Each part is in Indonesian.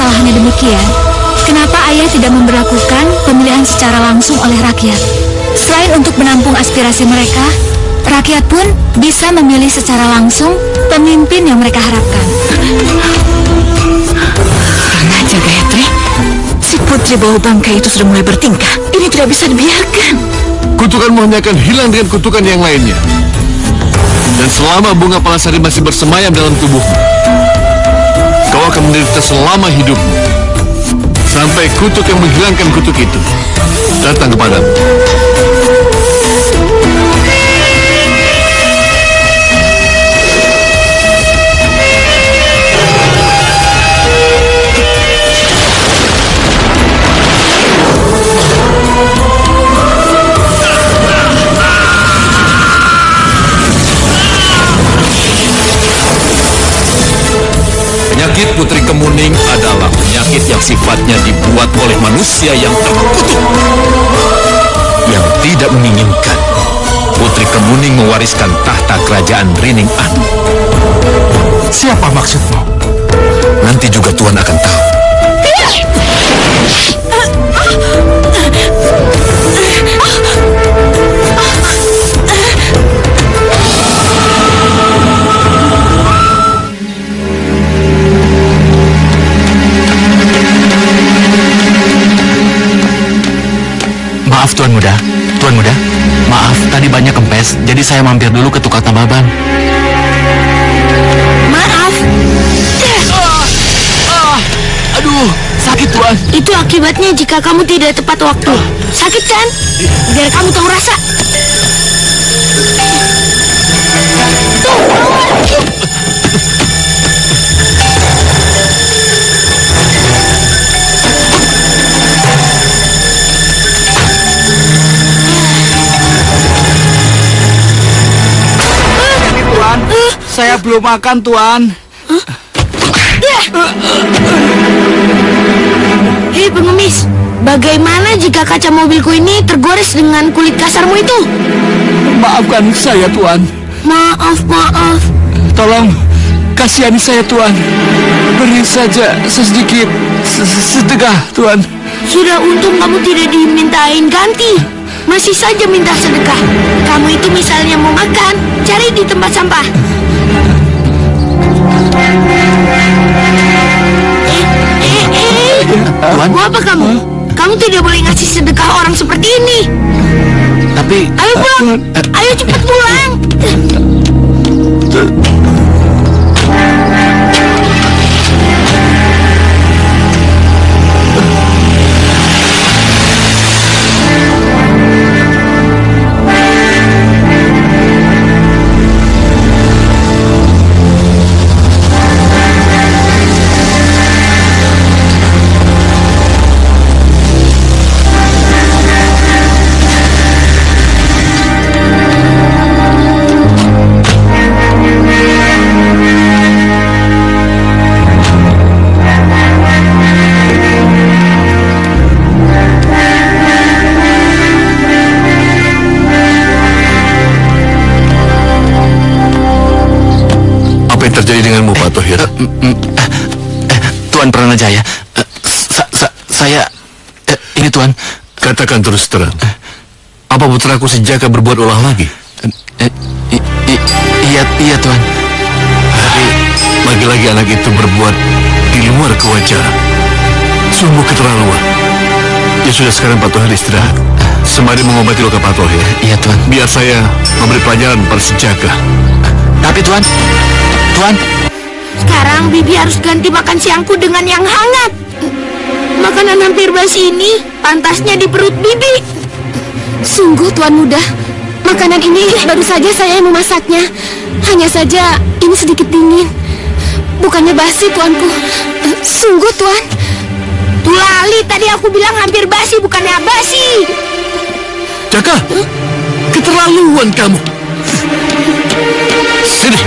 kesalahannya demikian, kenapa ayah tidak memberlakukan pemilihan secara langsung oleh rakyat? Selain untuk menampung aspirasi mereka, rakyat pun bisa memilih secara langsung pemimpin yang mereka harapkan. Tenang aja, Gayatri. Si putri bau bangkai itu sudah mulai bertingkah. Ini tidak bisa dibiarkan. Kutukanmu hanya akan hilang dengan kutukan yang lainnya. Dan selama bunga palasari masih bersemayam dalam tubuhmu, kau akan menderita selama hidupmu. Sampai kutuk yang menghilangkan kutuk itu datang kepadamu. Penyakit Putri Kemuning adalah penyakit yang sifatnya dibuat oleh manusia yang terkutuk, yang tidak menginginkan Putri Kemuning mewariskan tahta kerajaan Rining Anu. Siapa maksudmu? Nanti juga Tuan akan tahu. Maaf Tuan Muda, maaf tadi banyak kempes, jadi saya mampir dulu ke tukang tambal ban. Maaf. Aduh, sakit Tuan. Itu akibatnya jika kamu tidak tepat waktu. Sakit kan? Biar kamu tahu rasa. Saya belum makan, Tuan. Hei pengemis, bagaimana jika kaca mobilku ini tergores dengan kulit kasarmu itu? Maafkan saya, Tuan. Maaf. Tolong, kasihani saya, Tuan. Beri saja sedikit sedekah, Tuan. Sudah untung kamu tidak dimintain ganti. Masih saja minta sedekah. Kamu itu misalnya mau makan, cari di tempat sampah. Tuan? Mau apa kamu? Kamu tidak boleh ngasih sedekah orang seperti ini. Tapi... Ayo pulang. Ayo cepat pulang. Terjadi denganmu, Pak Tohir? Tuan Pranajaya, saya... ini Tuan. Katakan terus terang. Apa putraku si Jaka berbuat ulah lagi? Iya Tuan. Tapi lagi-lagi anak itu berbuat di luar kewajaran. Sungguh keterlaluan. Ya sudah, sekarang Pak Tohir istirahat. Sembari mengobati luka Pak Tohir. Iya Tuan. Biar saya memberi pelajaran pada si Jaka. Tapi Tuan, Sekarang Bibi harus ganti makan siangku dengan yang hangat. Makanan hampir basi ini pantasnya di perut Bibi. Sungguh Tuan Muda, makanan ini baru saja saya yang memasaknya. Hanya saja ini sedikit dingin. Bukannya basi, Tuanku. Sungguh, Tuan. Tulali, tadi aku bilang hampir basi, bukannya basi. Jaka, keterlaluan kamu. Sini.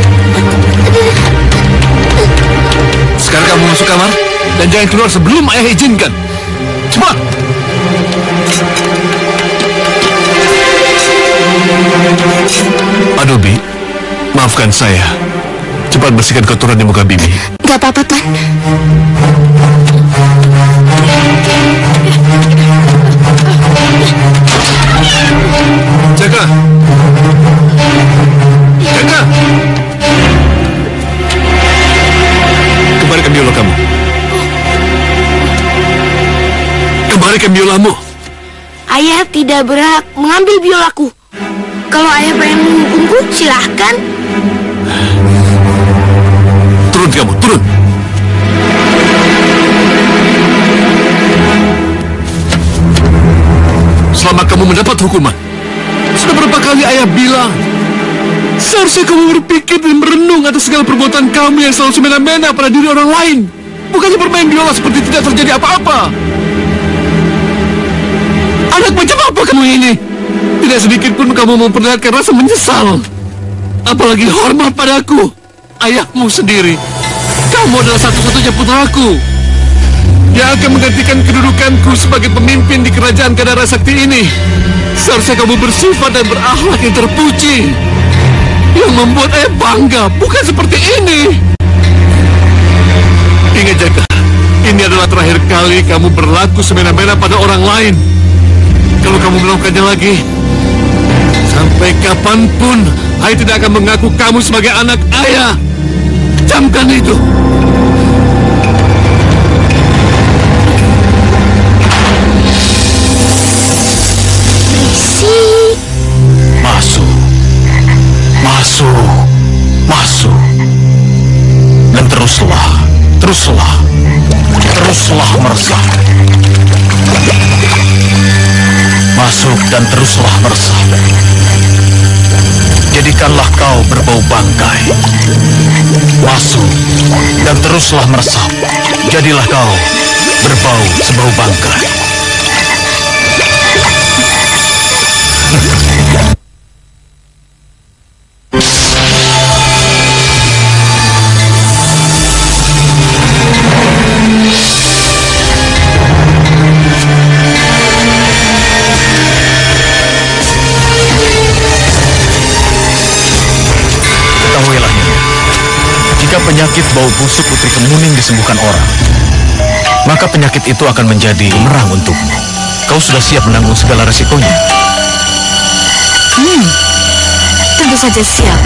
Sekarang kamu masuk kamar dan jangan keluar sebelum ayah izinkan. Cepat. Aduh, Bi, maafkan saya. Cepat bersihkan kotoran di muka Bibi. Gak apa-apa, Tuan. Kembalikan biolamu. Ayah tidak berhak mengambil biolaku. Kalau ayah pengen menghukumku, silahkan. Turun kamu, turun. Selama kamu mendapat hukuman, sudah berapa kali ayah bilang, seharusnya kamu berpikir dan merenung atas segala perbuatan kamu yang selalu semena-mena pada diri orang lain. Bukannya bermain biola seperti tidak terjadi apa-apa. Anak macam apa kamu ini? Tidak sedikit pun kamu memperlihatkan rasa menyesal. Apalagi hormat padaku, ayahmu sendiri. Kamu adalah satu-satunya putraku yang akan menggantikan kedudukanku sebagai pemimpin di kerajaan Kadara Sakti ini. Seharusnya kamu bersifat dan berakhlak yang terpuji, yang membuat ayah bangga, bukan seperti ini. Ingat Jaka, ini adalah terakhir kali kamu berlaku semena-mena pada orang lain. Kalau kamu melakukannya lagi, sampai kapanpun ayah tidak akan mengaku kamu sebagai anak ayah. Camkan itu. Masuk. Masuk. Masuk. Dan teruslah meresap. Masuk dan teruslah meresap. Jadikanlah kau berbau bangkai. Masuk dan teruslah meresap. Jadilah kau berbau sebau bangkai. Jika penyakit bau busuk Putri Kemuning disembuhkan orang, maka penyakit itu akan menjadi bumerang untukmu. Kau sudah siap menanggung segala resikonya? Tentu saja siap.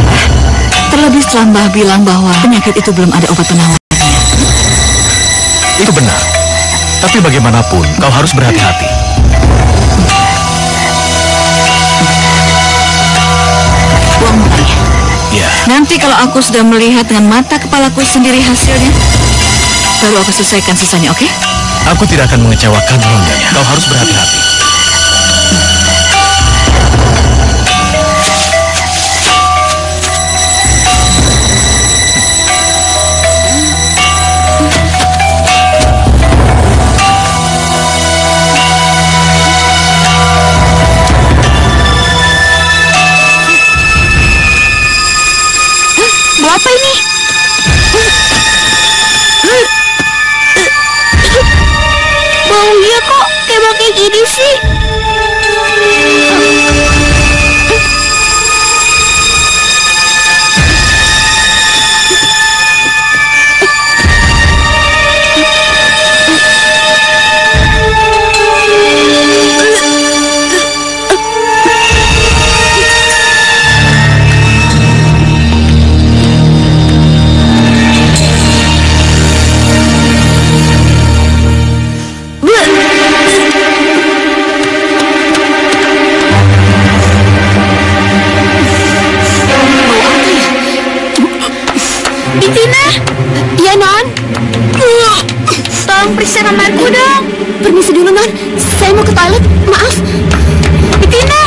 Terlebih setelah Mbah bilang bahwa penyakit itu belum ada obat penawarnya. Itu benar. Tapi bagaimanapun, kau harus berhati-hati. Buangmu ayah. Ya. Nanti kalau aku sudah melihat dengan mata kepalaku sendiri hasilnya, baru aku selesaikan sisanya, oke? Aku tidak akan mengecewakanmu, Nyonya. Kau harus berhati-hati. Apa ini? Baunya kok kayak gini sih? Periksa kamarku dong. Permisi dulu, Non. Saya mau ke toilet. Maaf. Bitina.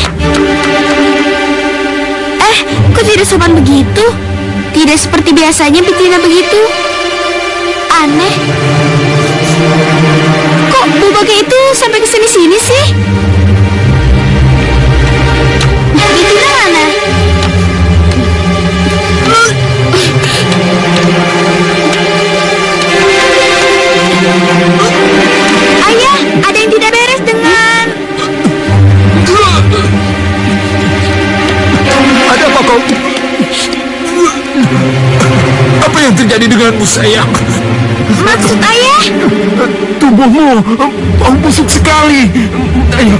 Kok tidak sopan begitu? Tidak seperti biasanya Bitina begitu. Aneh. Kok bau bangkai itu sampai ke sini-sini sih? Bitina mana? Ayah, ada yang tidak beres dengan... Ada apa kau? Apa yang terjadi denganmu, sayang? Maksud ayah? Tubuhmu bau busuk sekali. Ayo,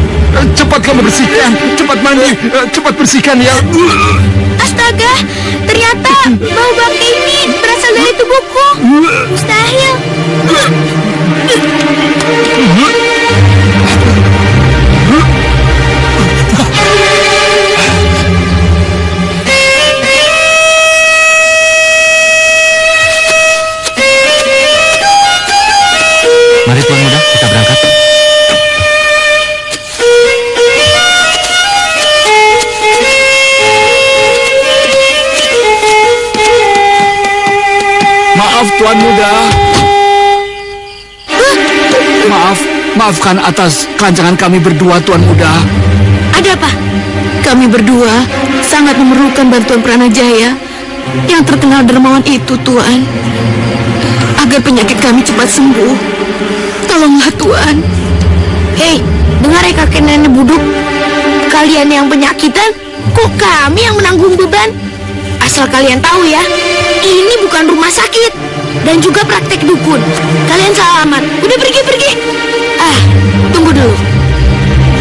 cepat kamu bersihkan. Cepat mandi, cepat bersihkan ya. Astaga, ternyata bau bangkai ini berasal dari tubuhku. Mustahil. Maaf, Tuan Muda. Maafkan atas kelancangan kami berdua, Tuan Muda. Ada apa? Kami berdua sangat memerlukan bantuan Pranajaya yang terkenal dermawan itu, Tuan. Agar penyakit kami cepat sembuh. Tolonglah, Tuan. Hei, dengar ya kakek nenek buduk. Kalian yang penyakitan, kok kami yang menanggung beban? Asal kalian tahu ya, ini bukan rumah sakit dan juga praktek dukun. Kalian selamat. Udah pergi. Tunggu dulu.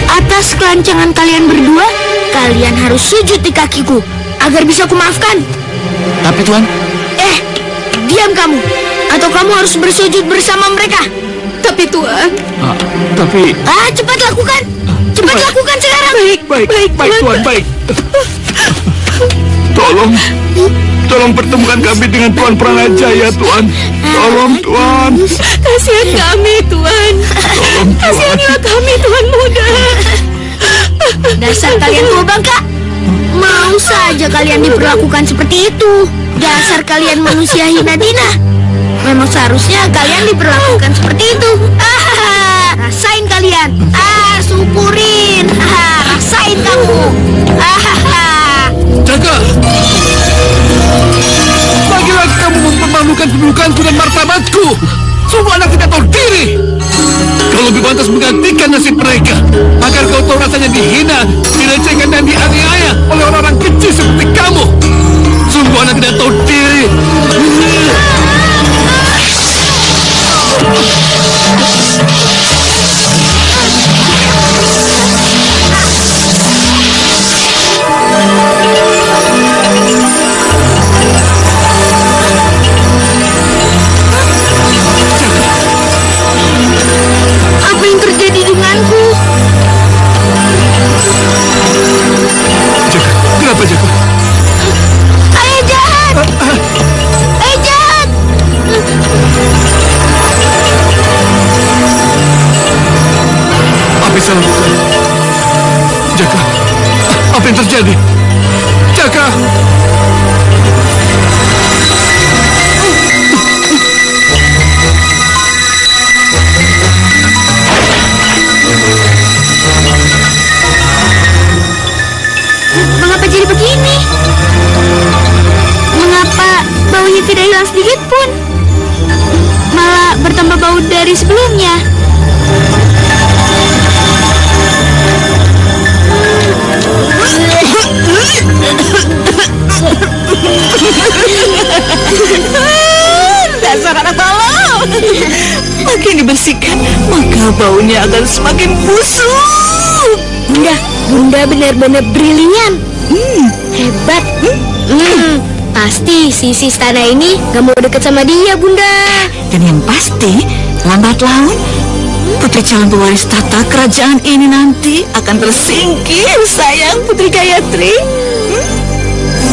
Atas kelancangan kalian berdua, kalian harus sujud di kakiku agar bisa kumaafkan. Tapi Tuan... Diam kamu, atau kamu harus bersujud bersama mereka. Tapi Tuan... Cepat lakukan. Cepat lakukan sekarang. Baik, Tuan, baik. Tolong pertemukan kami dengan Tuan Pranajaya, Tuan. Tolong, Tuan. Kasihan kami, Tuan. Kasihanilah kami, Tuan Muda. Dasar kalian tua bangka. Mau saja kalian diperlakukan seperti itu. Dasar kalian manusia hina dina. Memang seharusnya kalian diperlakukan seperti itu. Rasain kalian. Syukurin. Rasain kamu. Jaga! Lagi-lagi kamu mempermalukan kedudukanku dan martabatku. Semua anak tidak tahu diri. Kau lebih pantas menggantikan nasib mereka, agar kau tahu rasanya dihina, dilecehkan dan dianiaya oleh orang-orang kecil seperti kamu. Sungguh anak tidak tahu diri. Apa yang terjadi denganku? Jaga, kenapa Jaga? Ayah jahat! Ayah jahat! Apa yang saya lakukan? Jaga, apa yang terjadi? Jaga! Mengapa jadi begini? Mengapa baunya tidak hilang sedikit pun? Malah bertambah bau dari sebelumnya. Dasar anak tolol. Makin dibersihkan, maka baunya akan semakin busuk. Bunda benar-benar brilian. Hebat. Pasti si istana ini gak mau deket sama dia, Bunda. Dan yang pasti, lambat laun, putri calon pewaris tata kerajaan ini nanti akan tersingkir, sayang Putri Gayatri.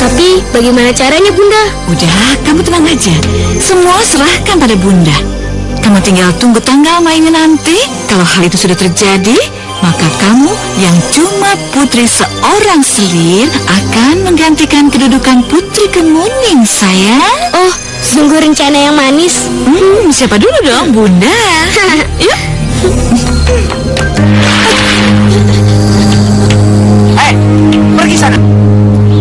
Tapi bagaimana caranya, Bunda? Udah, kamu tenang aja. Semua serahkan pada Bunda. Kamu tinggal tunggu tanggal mainnya nanti. Kalau hal itu sudah terjadi, maka kamu yang cuma putri seorang selir akan menggantikan kedudukan Putri Kemuning, sayang. Oh, sungguh rencana yang manis. Siapa dulu dong, Bunda? Yuk. Pergi sana.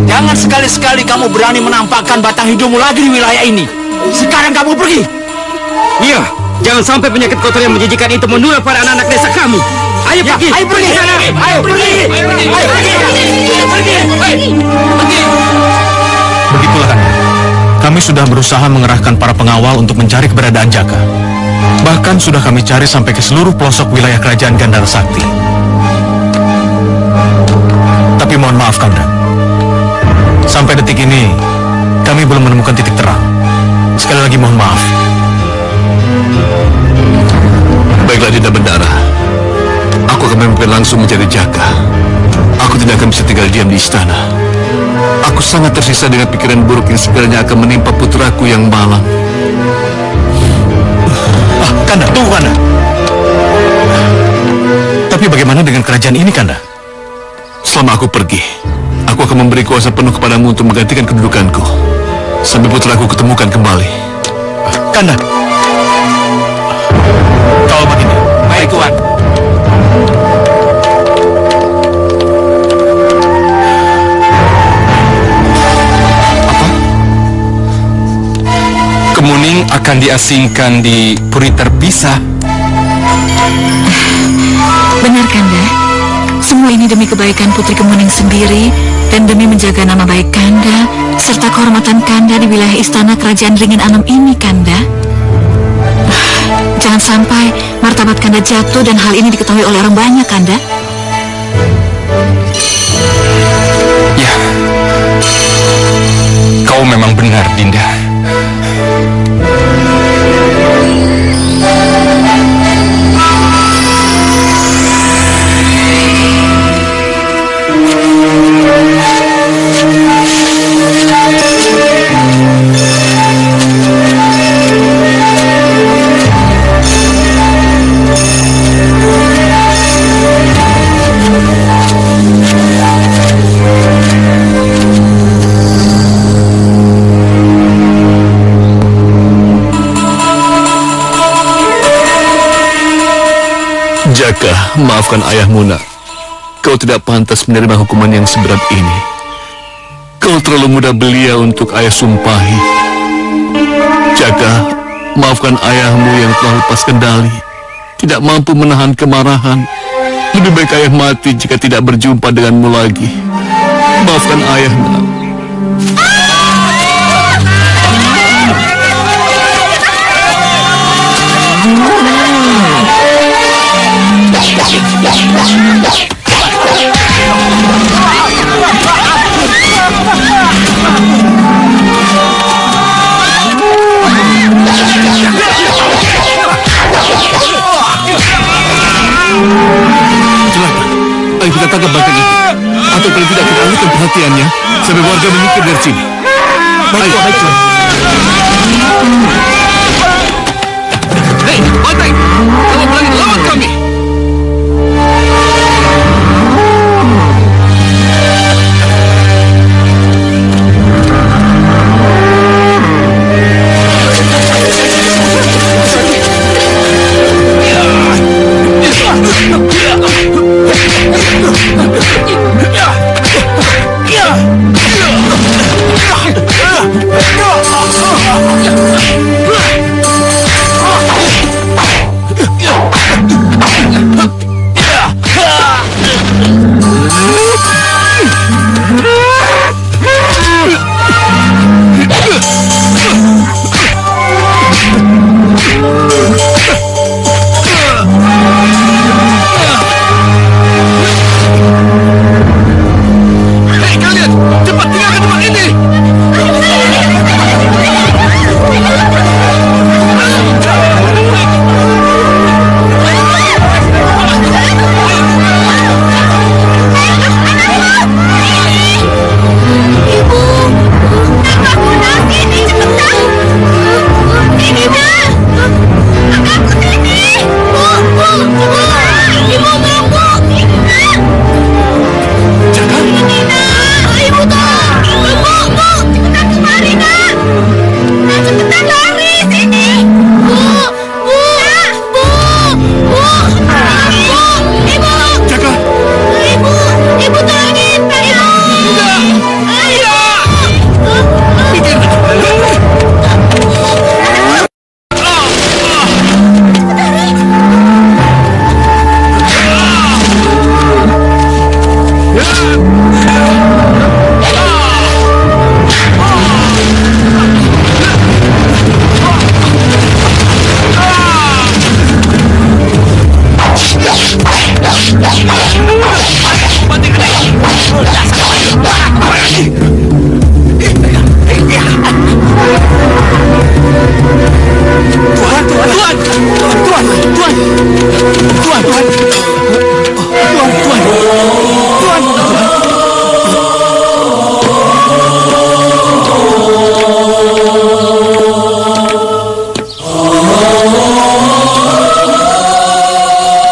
Jangan sekali-sekali kamu berani menampakkan batang hidungmu lagi di wilayah ini. Sekarang kamu pergi. Iya, jangan sampai penyakit kotor yang menjijikan itu menular pada anak-anak desa kami. Ayo pergi. Ayo pergi sana. Ayo pergi. Ayo pergi. Begitulah kan. Kami sudah berusaha mengerahkan para pengawal untuk mencari keberadaan Jaka. Bahkan sudah kami cari sampai ke seluruh pelosok wilayah kerajaan Gandhara Sakti. Tapi mohon maaf, Kanda. Sampai detik ini, kami belum menemukan titik terang. Sekali lagi mohon maaf. Baiklah, Dinda Bendara. Aku akan memimpin langsung mencari Jaka. Aku tidak akan bisa tinggal diam di istana. Aku sangat tersisa dengan pikiran buruk yang sekiranya akan menimpa putraku yang malang. Kanda, tunggu Kanda. Tapi bagaimana dengan kerajaan ini, Kanda? Selama aku pergi, aku akan memberi kuasa penuh kepadamu untuk menggantikan kedudukanku sampai putraku ketemukan kembali. Kanda. Kau begini. Baik, Tuan. Kemuning akan diasingkan di puri terpisah. Benar, Kanda. Semua ini demi kebaikan Putri Kemuning sendiri dan demi menjaga nama baik Kanda serta kehormatan Kanda di wilayah istana kerajaan Ringin Anom ini, Kanda. Jangan sampai martabat Kanda jatuh dan hal ini diketahui oleh orang banyak, Kanda. Ya, kau memang benar, Dinda. Jaka, maafkan ayahmu, nak. Kau tidak pantas menerima hukuman yang seberat ini. Kau terlalu muda belia untuk ayah sumpahi. Jaka, maafkan ayahmu yang telah lepas kendali, tidak mampu menahan kemarahan. Lebih baik ayah mati jika tidak berjumpa denganmu lagi. Maafkan ayah, nak. Ayo kita tangkap bangkang itu. Atau paling tidak kita alihkan perhatiannya sampai warga menyingkir dari sini. Baik, baik. Hei, Banteng! Kamu berani lawan kami!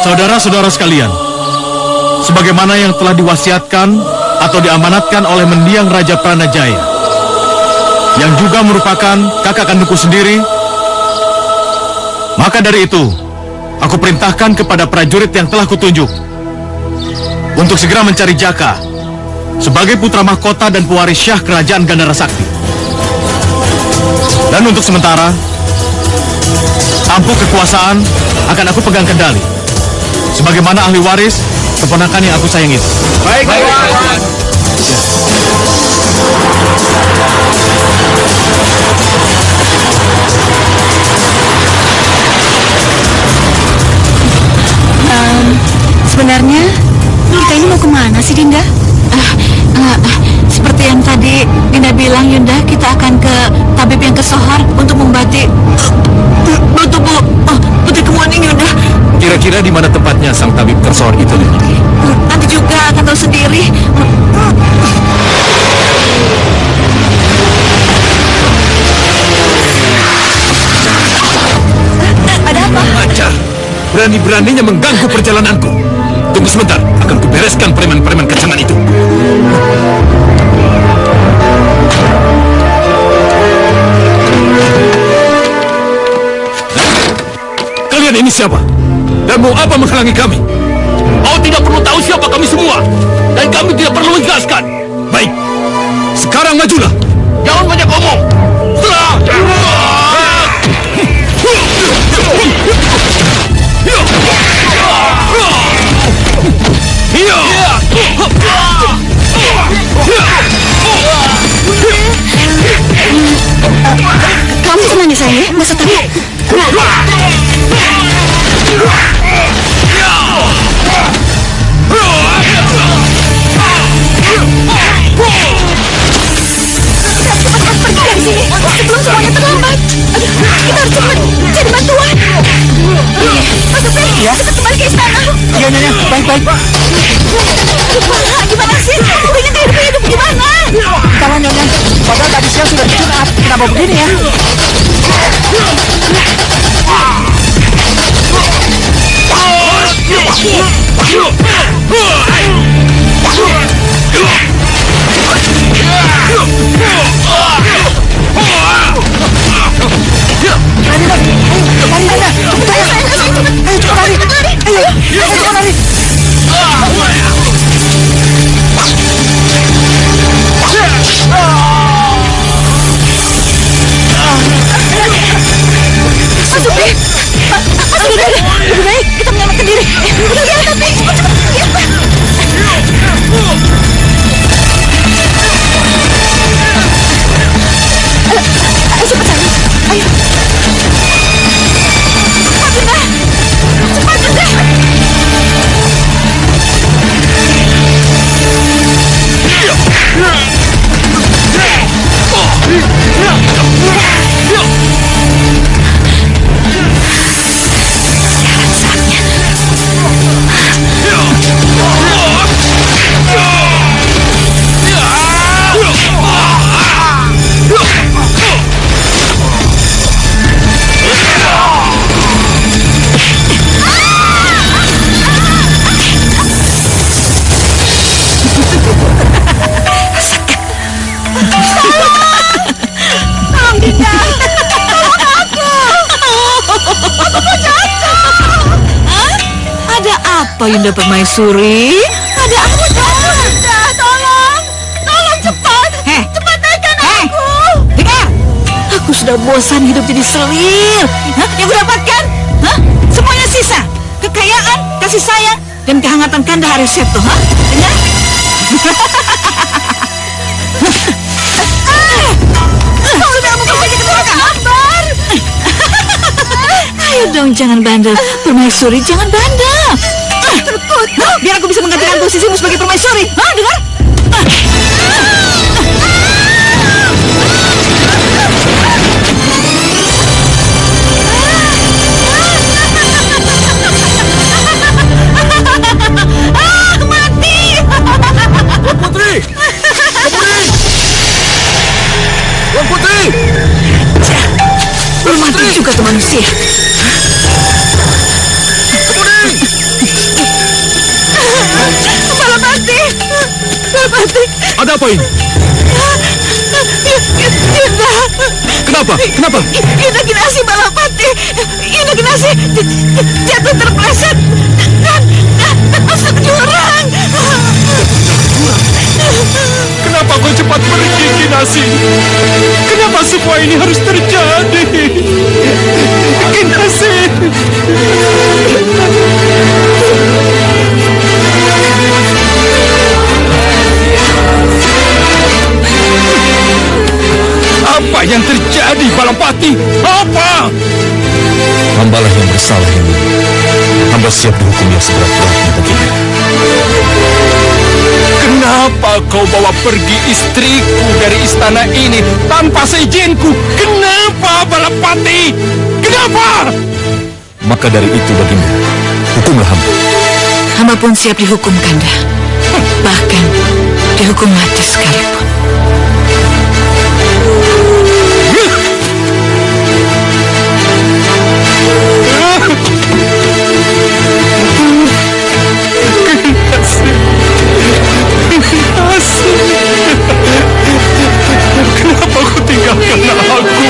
Saudara-saudara sekalian, sebagaimana yang telah diwasiatkan atau diamanatkan oleh mendiang Raja Pranajaya, yang juga merupakan kakak kandungku sendiri, Maka dari itu, aku perintahkan kepada prajurit yang telah kutunjuk untuk segera mencari Jaka sebagai putra mahkota dan pewaris syah kerajaan Gandara Sakti. Dan untuk sementara, tampuk kekuasaan akan aku pegang kendali sebagaimana ahli waris keponakan yang aku sayang itu. Baik. Sebenarnya kita ini mau kemana sih, Dinda? Seperti yang tadi Dinda bilang, Yunda, kita akan ke tabib yang ke Sohar untuk membati tubuh Putri Kemuning, Yunda. Kira-kira di mana tempatnya sang tabib Kersohar itu? Nanti juga akan tahu sendiri. Ada apa? Ajar, berani-beraninya mengganggu perjalananku. Tunggu sebentar, akan kubereskan preman-preman kecangan itu. Kalian ini siapa? Dan mau apa menghalangi kami? Kau tidak perlu tahu siapa kami semua. Dan kami tidak perlu menjelaskan. Baik, sekarang majulah. Jangan banyak omong. Serang! Kamu tenang ya sayang, nggak usah takut. Sebelum semuanya terlambat. Kita harus cepat cari bantuan. Mas Supri, cepat kembali ke istana. Iya, Nyonya. Baik. Gimana sih? Ini hidup gimana? Entahlah, Nyonya. Padahal tadi siang sudah disunat. Kenapa begini ya? Lebih baik kita menyelamatkan diri. Udah, tapi cepat. Ayo cepat sayang. Ayo. Cepat, Bunda. Apa Yunda Permaisuri? Ada apa? Tolong cepat. Cepat naikkan aku. Dengar, aku sudah bosan hidup jadi selir. Yang kudapatkan, semuanya sisa. Kekayaan, kasih sayang, dan kehangatan Kanda Harisepto. Dengar? Kau sudah memperbaiki kecelakaan. Ayo dong, jangan bandel. Permaisuri, jangan bandel. Biar aku bisa menggantikan posisimu sebagai permaisuri. Dengar? Mati! Putri! Tuan Putri! Mati juga tuh manusia. Balapati. Ada apa ini? Yunda. Kenapa? Yunda Kinasi Balapati. Yunda Kinasi jatuh terpleset dan masuk jurang. Kenapa kau cepat pergi, Kinasi? Kenapa semua ini harus terjadi? Kinasi! Apa yang terjadi, Balapati? Apa? Hambalah yang bersalah ini. Hamba siap dihukum yang seberat-beratnya baginda. Kenapa kau bawa pergi istriku dari istana ini tanpa seizinku? Kenapa, Balapati? Kenapa? Maka dari itu, baginda, hukumlah hamba. Hamba pun siap dihukum, Kanda. Bahkan dihukum mati sekalipun. Kenapa kau tinggalkan aku?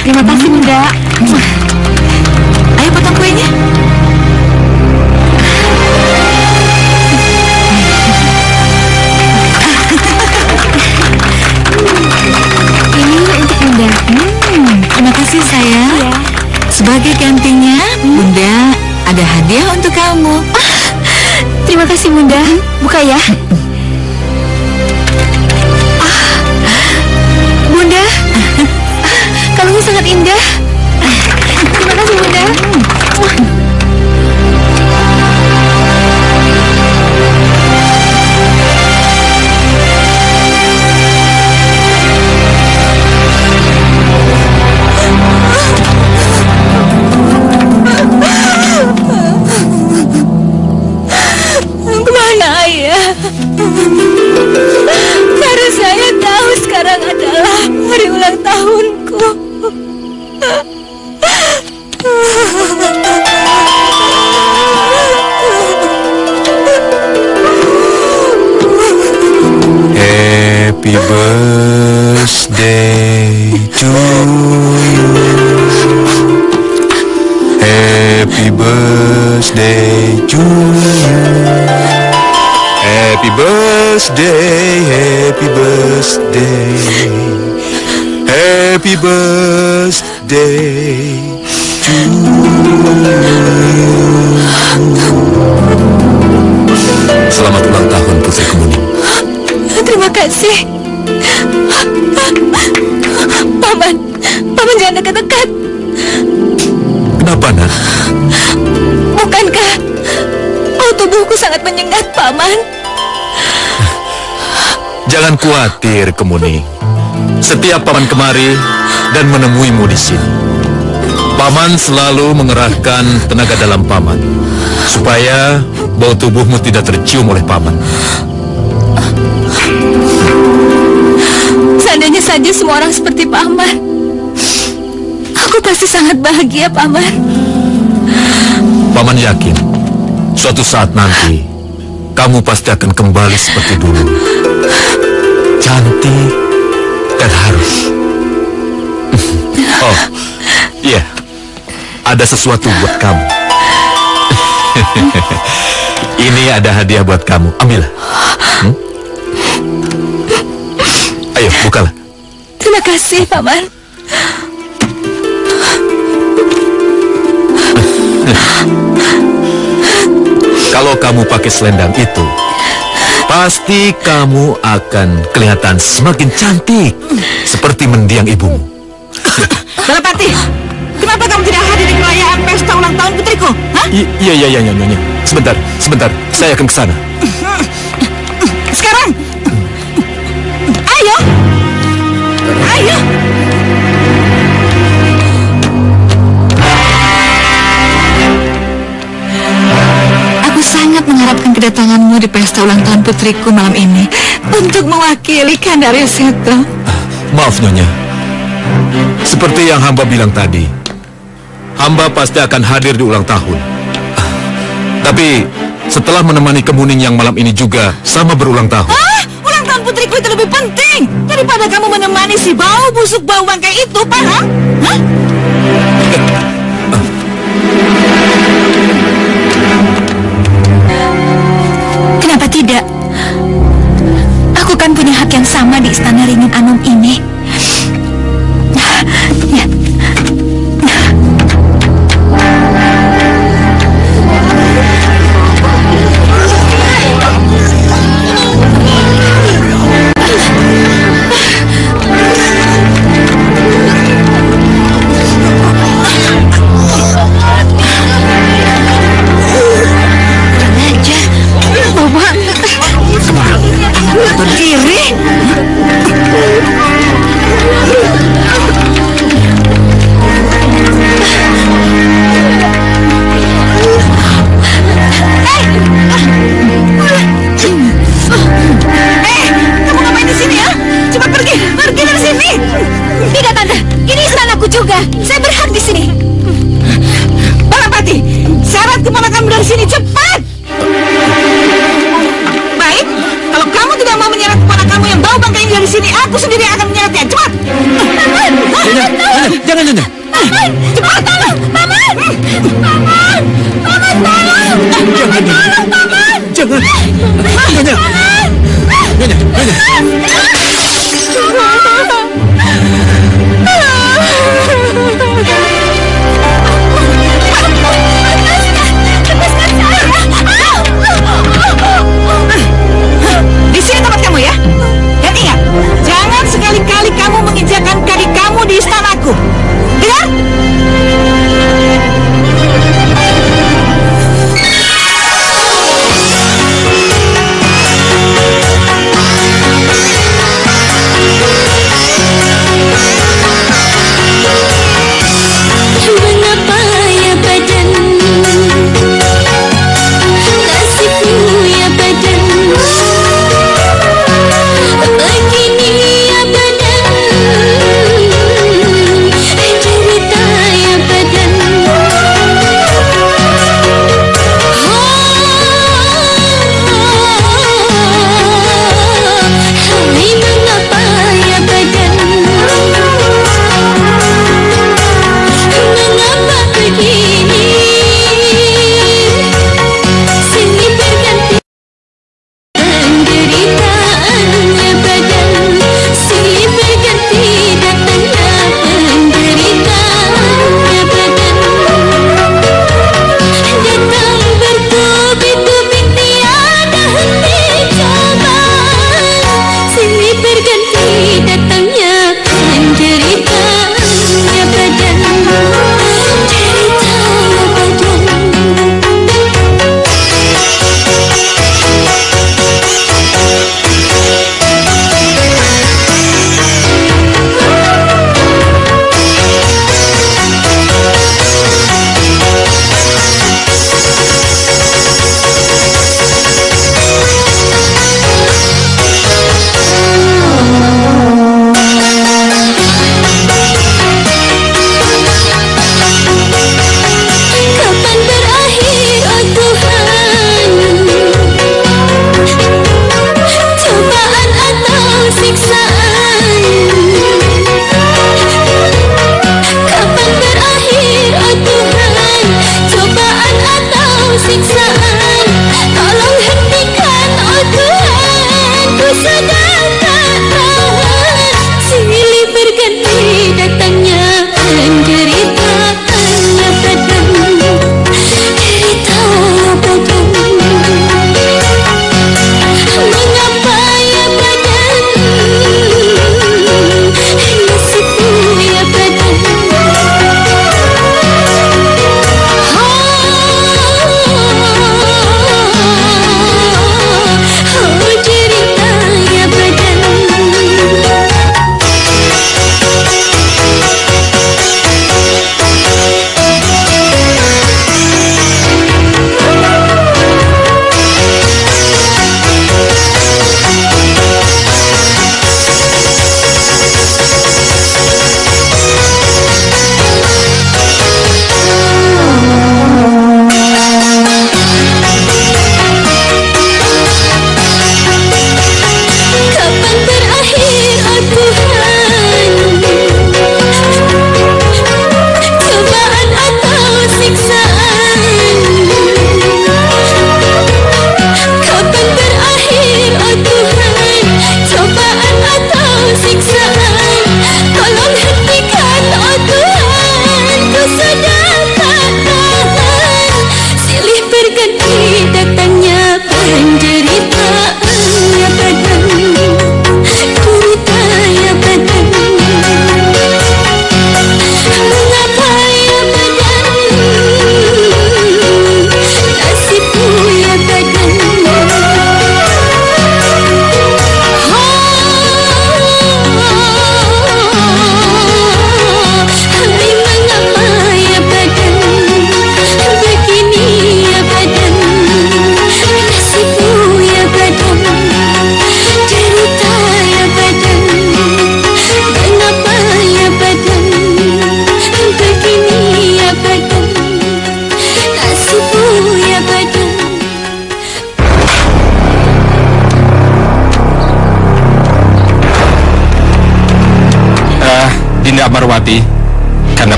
Terima kasih, Bunda. Ayo potong kuenya. Ini untuk Bunda. Terima kasih, sayang. Iya. Sebagai gantinya, Bunda ada hadiah untuk kamu. Terima kasih, Bunda. Buka ya. Bunda, kalungnya sangat indah. Terima kasih, Bunda. Kemana ayah? Karena saya tahu sekarang adalah hari ulang tahunku. Happy birthday to you. Happy birthday to you. Happy birthday, happy birthday. Happy birthday to you. Selamat ulang tahun, Putri Kemuning. Terima kasih. Paman jangan dekat-dekat. Kenapa, Nak? Bukankah tubuhku sangat menyengat, Paman? Jangan khawatir, Kemuning. Setiap Paman kemari dan menemuimu di sini, Paman selalu mengerahkan tenaga dalam Paman supaya bau tubuhmu tidak tercium oleh Paman. Seandainya saja semua orang seperti Paman, aku pasti sangat bahagia, Paman. Paman yakin suatu saat nanti kamu pasti akan kembali seperti dulu, cantik dan harus. Oh, iya, ada sesuatu buat kamu. Ini ada hadiah buat kamu, ambillah. Ayo, bukalah. Terima kasih, Paman. Kalau kamu pakai selendang itu, pasti kamu akan kelihatan semakin cantik seperti mendiang ibumu. Balapati, kenapa kamu tidak hadir di perayaan pesta ulang tahun Putri putriku? Hah? Iya, Nyonya. Sebentar. Saya akan ke sana. Sekarang. Ayo. Aku sangat mengharapkan kedatanganmu di pesta ulang tahun putriku malam ini untuk mewakili Kandari Seto. Maaf, Nyonya. Seperti yang hamba bilang tadi, hamba pasti akan hadir di ulang tahun. Tapi setelah menemani Kemuning yang malam ini juga sama berulang tahun. Ulang tahun putriku itu lebih penting daripada kamu menemani si bau busuk bau bangkai itu, paham? Hah? Kenapa tidak? Aku kan punya hak yang sama di Istana Ringin Anom ini. Ya. Kiri. Kamu ngapain di sini ya? Cepat pergi dari sini. Tidak, Tante. Ini istanaku juga. Saya berhak di sini. Balapati, syarat keponakan dari sini cepat. Baik, kalau kamu tidak mau menyeret keponakanmu yang bau bangkai ini dari sini, aku sendiri akan menyeretnya. Cepat. Jangan, Nyonya. Cepat. Paman, tolong. Jangan. Nyonya. Di sini tempat kamu ya. Dan ingat, jangan sekali-kali kamu menginjakan kaki kamu di istanaku. Dengar?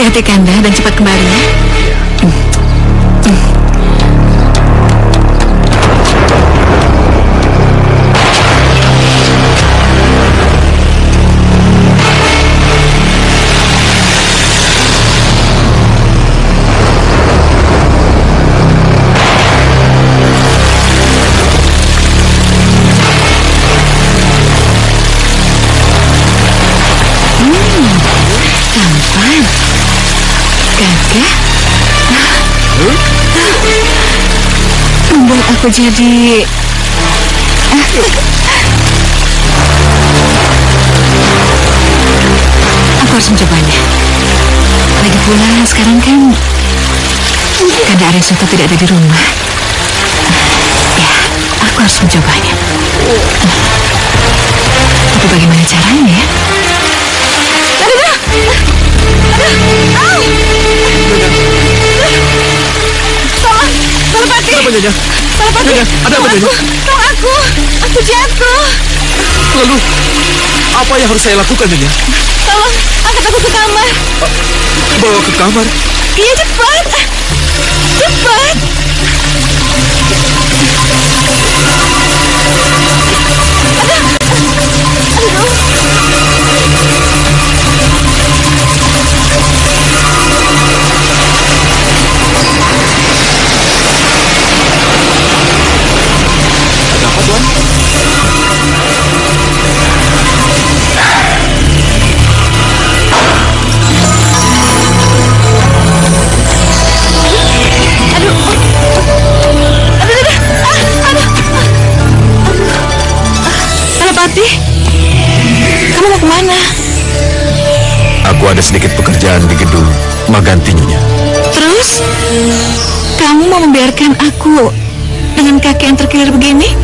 Hati-hati Kanda dan cepat kembali ya. Membuat aku jadi aku harus mencobanya. Lagi pula sekarang kan Kanda Aresuto tidak ada di rumah. Ya, aku harus mencobanya. Tapi bagaimana caranya ya? Balapati! Kenapa, Nyonya? Balapati! Nyonya, ada apa, Nyonya? Aku jatuh. Lalu, apa yang harus saya lakukan, Nyonya? Tolong, angkat aku ke kamar. Bawa ke kamar? Iya, cepat. Cepat. Ada apa, Tuan? Balapati, kamu mau kemana? Aku ada sedikit pekerjaan di gedung Maganti, Nyonya. Terus, kamu mau membiarkan aku dengan kaki yang terkilir begini?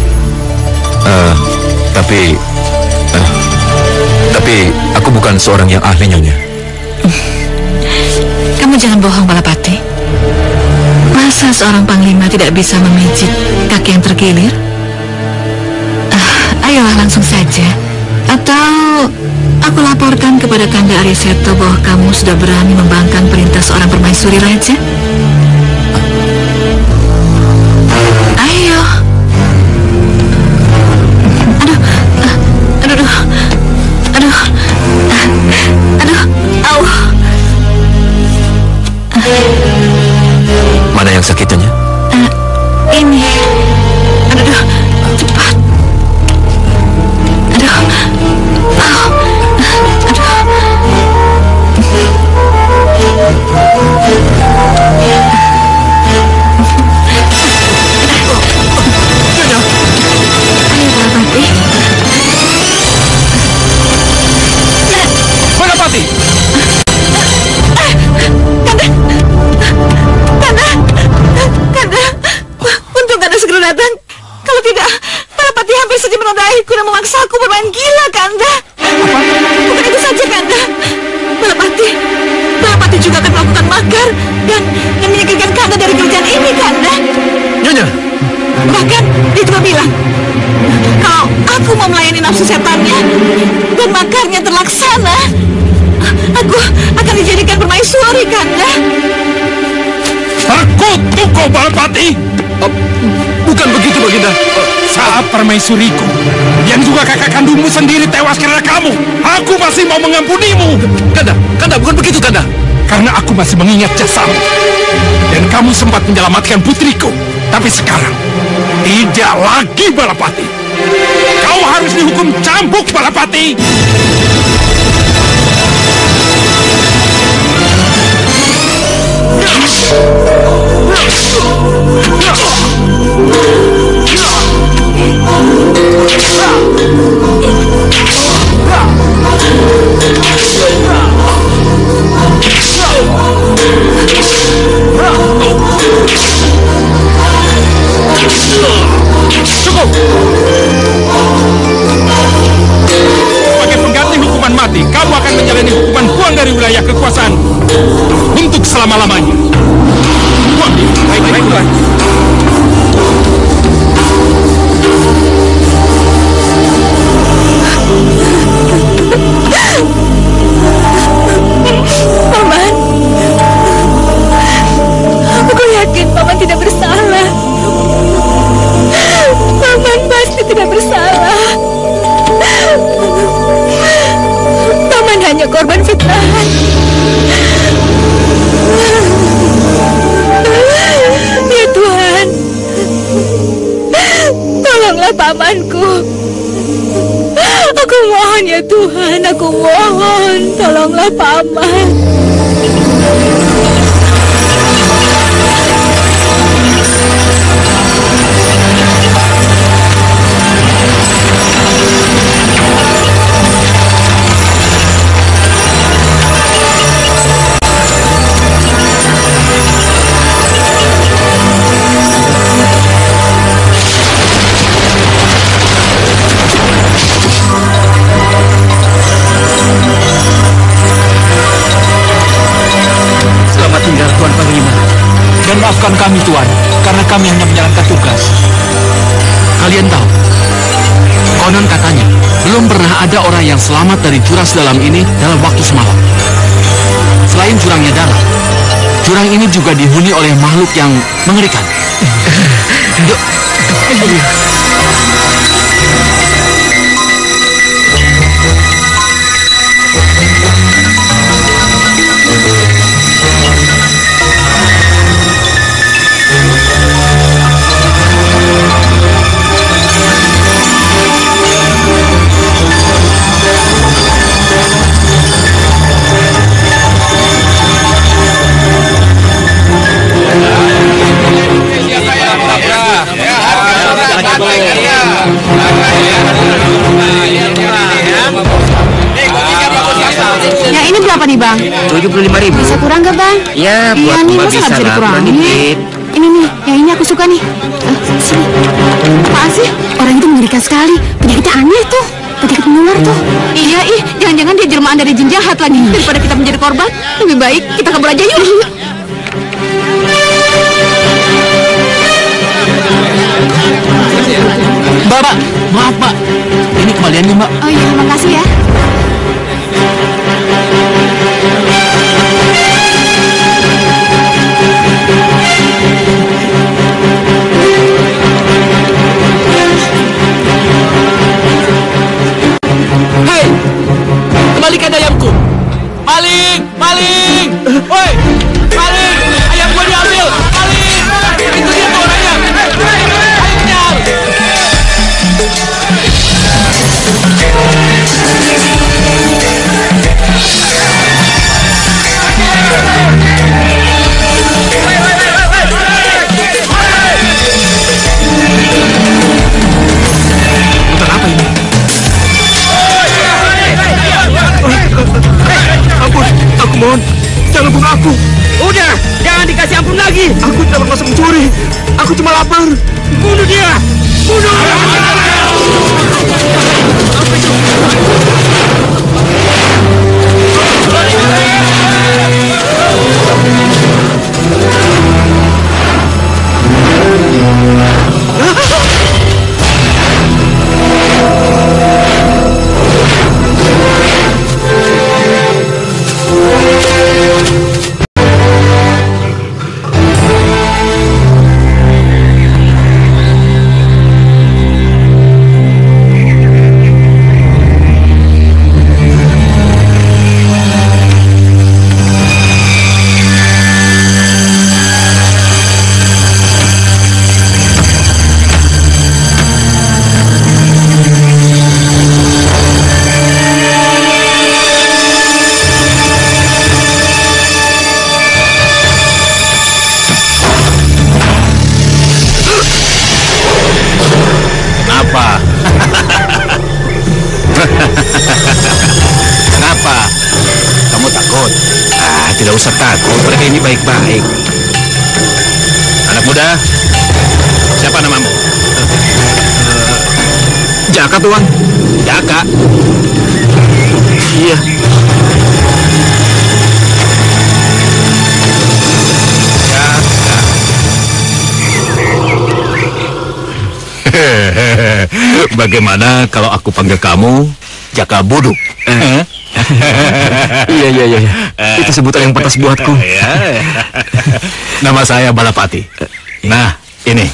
Tapi aku bukan seorang yang ahli, Nyonya. Kamu jangan bohong, Balapati. Masa seorang panglima tidak bisa memijit kaki yang terkilir? Ayolah langsung saja. Atau aku laporkan kepada Kanda Areseto bahwa kamu sudah berani membangkang perintah seorang permaisuri raja? Ayo. Mana yang sakit, Nyonya? Ini. Cepat. Balapati! Kanda, untung Kanda segera datang. Kalau tidak, Balapati hampir saja menodaiku dan memaksaku bermain gila, Kanda. Bukan itu saja, Kanda. Balapati juga akan melakukan makar dan menyingkirkan Kanda dari kerajaan ini, Kanda. Nyonya! Bahkan dia juga bilang, kalau aku mau melayani nafsu setannya dan makarnya terlaksana, aku akan dijadikan permaisuri, Kanda. Terkutuk kau, Balapati! Bukan begitu, Baginda. Saat permaisuriku, yang juga kakak kandungmu sendiri tewas karena kamu, aku masih mau mengampunimu. Kanda, bukan begitu, Kanda. Karena aku masih mengingat jasamu. Dan kamu sempat menyelamatkan putriku. Tapi sekarang, tidak lagi, Balapati. Kau harus dihukum cambuk, Balapati. Cukup! Sebagai pengganti hukuman mati, kamu akan menjalani hukuman buang dari wilayah kekuasaan untuk selama-lamanya. Buang dia. Baik. Paman, aku mohon, tolonglah Paman. Maafkan kami, Tuan, karena kami hanya menjalankan tugas. Kalian tahu, konon katanya belum pernah ada orang yang selamat dari jurang sedalam ini dalam waktu semalam. Selain jurangnya dalam, jurang ini juga dihuni oleh makhluk yang mengerikan. Yang ini berapa nih, Bang? 75.000. Bisa kurang gak, Bang? Ya, iya buat nih, Mbak masa bisa gak bisa lah, dikurangin? dikit. Ini nih, yang ini aku suka nih. Sini. Apaan sih? Orang itu mengerikan sekali. Penyakitnya aneh tuh. Penyakit menular tuh. Iya, jangan-jangan dia jelmaan dari jin jahat lagi. Daripada kita menjadi korban, lebih baik kita kabur aja yuk. Mbak, maaf Mbak, ini kembaliannya Mbak. Oh iya, terima kasih ya. Hei, kembalikan ayamku. Maling, maling. Woi, maling, ayam gua diambil. Maling, itu dia tuh orangnya. Ayo kejar. Ampun, aku mohon, jangan bunuh aku. Udah, jangan dikasih ampun lagi. Aku tidak bermaksud mencuri. Aku cuma lapar. Bunuh dia. Bunuh. Kenapa? Kamu takut? Tidak usah takut, mereka ini baik-baik. Anak muda, siapa namamu? Jaka, Tuan. Jaka? Iya. Jaka. Bagaimana kalau aku panggil kamu Jaka Buduk? Iya. Itu sebutan yang pantas buatku. Nama saya Balapati. Nah, ini.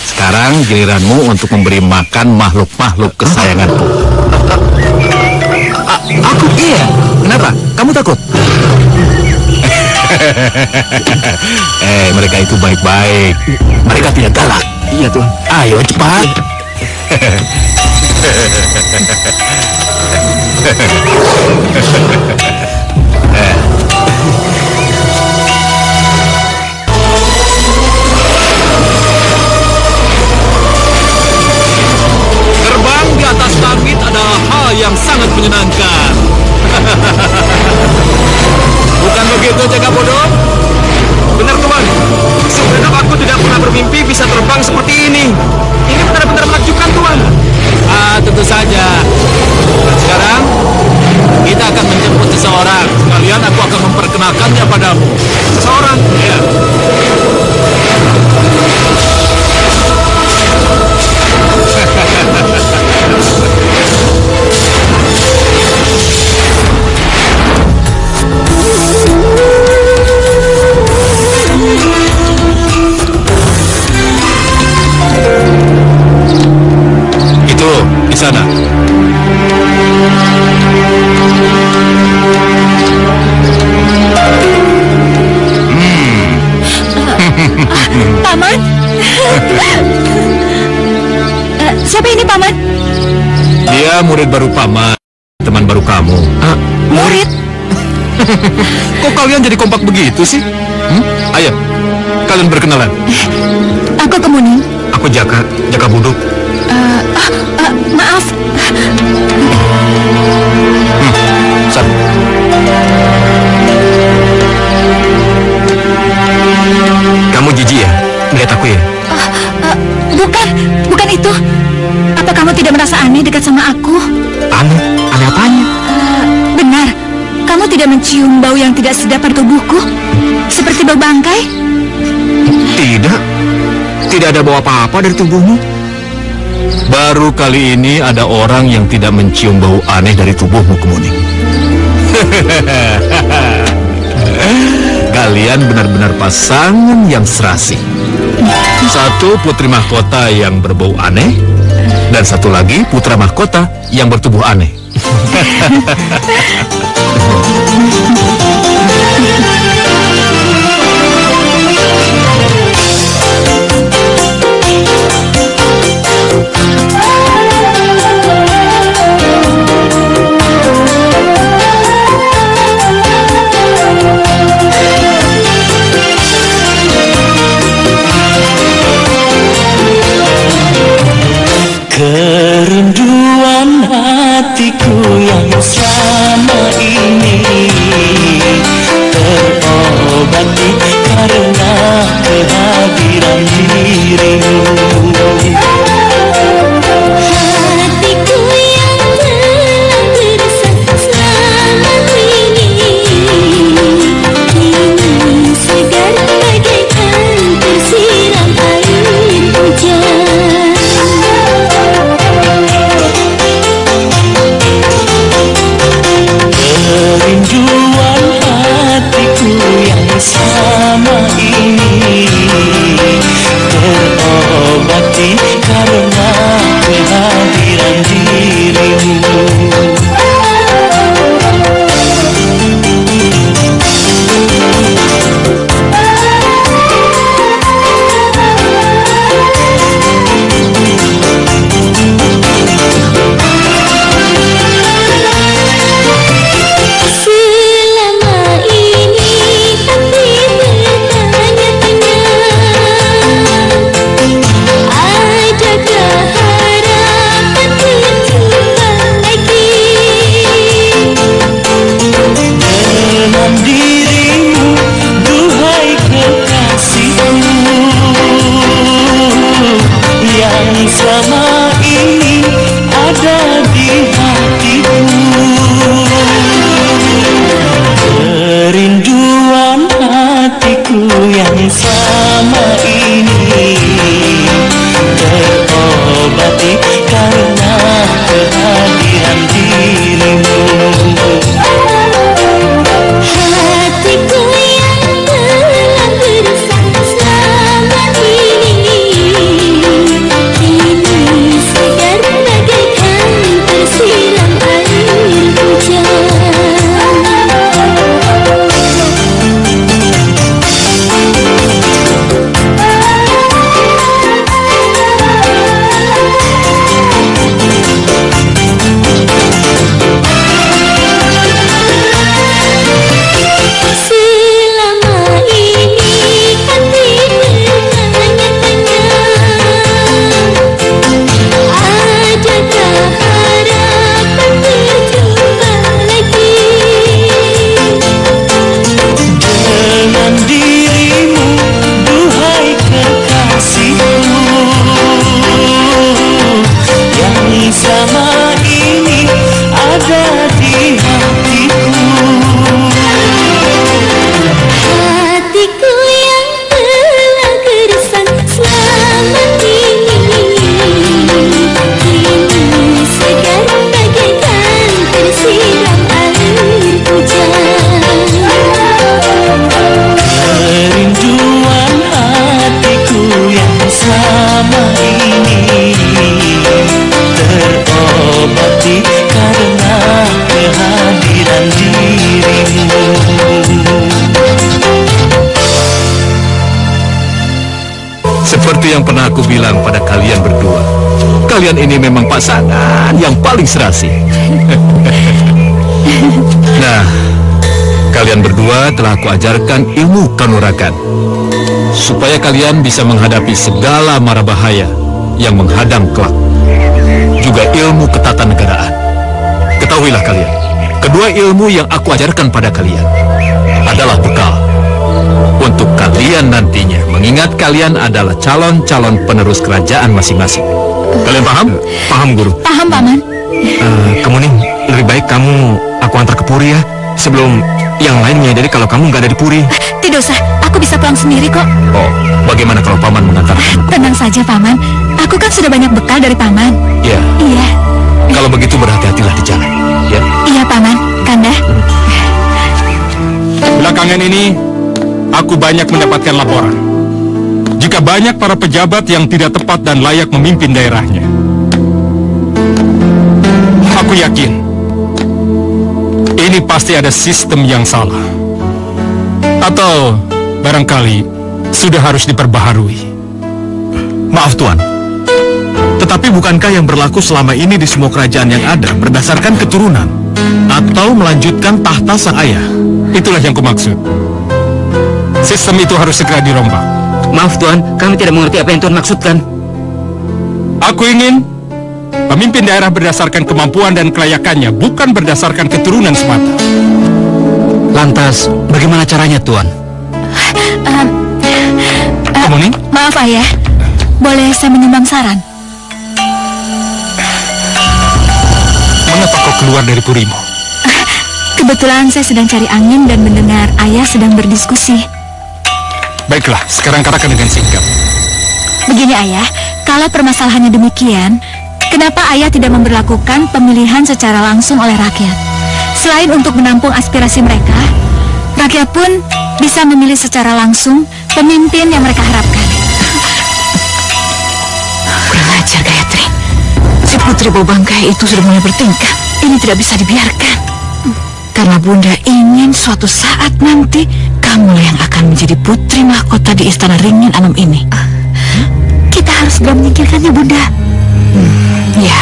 Sekarang giliranmu untuk memberi makan makhluk-makhluk kesayanganku. Aku? Iya. Kenapa? Kamu takut? Mereka itu baik-baik. Mereka tidak galak. Iya, Tuan. Ayo cepat. Terbang di atas langit adalah hal yang sangat menyenangkan. Bukan begitu, Jaga Bodoh? Benar, Tuan. Sebenarnya aku tidak pernah bermimpi bisa terbang seperti ini. Ini benar-benar menakjubkan, Tuan. Tentu saja. Dan sekarang, kita akan menjemput seseorang. Sekalian aku akan memperkenalkannya padamu. Seseorang? Ya. Itu di sana. Paman? Siapa ini, Paman? Dia murid baru Paman, teman baru kamu. Murid? Kok kalian jadi kompak begitu sih? Ayo, kalian berkenalan. Aku Kemuning. Aku Jaka Buduk. Maaf. Sat. Kamu jijik ya? Melihat aku ya? Bukan itu. Apa kamu tidak merasa aneh dekat sama aku? Aneh? Aneh apanya? Benar. Kamu tidak mencium bau yang tidak sedap pada tubuhku? Seperti bau bangkai? Tidak. Tidak ada bau apa-apa dari tubuhmu. Baru kali ini ada orang yang tidak mencium bau aneh dari tubuhmu, Kemuning. Kalian benar-benar pasangan yang serasi. Satu putri mahkota yang berbau aneh, dan satu lagi putra mahkota yang bertubuh aneh. Kerinduan hatiku yang selama ini Seperti yang pernah aku bilang pada kalian berdua, kalian ini memang pasangan yang paling serasi. Nah, kalian berdua telah aku ajarkan ilmu kanuragan, supaya kalian bisa menghadapi segala mara bahaya yang menghadang kelak. Juga ilmu ketatanegaraan. Ketahuilah kalian, kedua ilmu yang aku ajarkan pada kalian adalah bekal untuk kalian nantinya, mengingat kalian adalah calon-calon penerus kerajaan masing-masing. Kalian paham? Paham, Guru? Paham, Paman. Kemuning, lebih baik kamu aku antar ke Puri ya, sebelum yang lain menyadari kalau kamu nggak ada di Puri. Tidak usah, aku bisa pulang sendiri kok. Oh, bagaimana kalau Paman mengantarkan? Tenang saja, Paman. Aku kan sudah banyak bekal dari Paman. Ya. Iya. Kalau begitu berhati-hatilah di jalan, ya? Iya, Paman. Kanda. Belakangan ini, aku banyak mendapatkan laporan. Jika banyak para pejabat yang tidak tepat dan layak memimpin daerahnya. Aku yakin, ini pasti ada sistem yang salah. Atau barangkali sudah harus diperbaharui. Maaf Tuan, tetapi bukankah yang berlaku selama ini di semua kerajaan yang ada berdasarkan keturunan atau melanjutkan tahta sang ayah? Itulah yang kumaksud. Sistem itu harus segera dirombak. Maaf Tuan, kami tidak mengerti apa yang Tuan maksudkan. Aku ingin pemimpin daerah berdasarkan kemampuan dan kelayakannya, bukan berdasarkan keturunan semata. Lantas, bagaimana caranya Tuan? Kemuning? Maaf, Ayah. Boleh saya menyumbang saran? Mengapa kau keluar dari purimu? Kebetulan saya sedang cari angin dan mendengar Ayah sedang berdiskusi. Baiklah, sekarang katakan dengan singkat. Begini, Ayah. Kalau permasalahannya demikian, kenapa Ayah tidak memberlakukan pemilihan secara langsung oleh rakyat? Selain untuk menampung aspirasi mereka, rakyat pun bisa memilih secara langsung pemimpin yang mereka harapkan. Kurang ajar, Gayatri. Si putri bau bangkai itu sudah mulai bertingkah. Ini tidak bisa dibiarkan. Karena Bunda ingin suatu saat nanti kamulah yang akan menjadi putri mahkota di istana Ringin Anom ini. Kita harus segera menyingkirkannya, Bunda. Ya,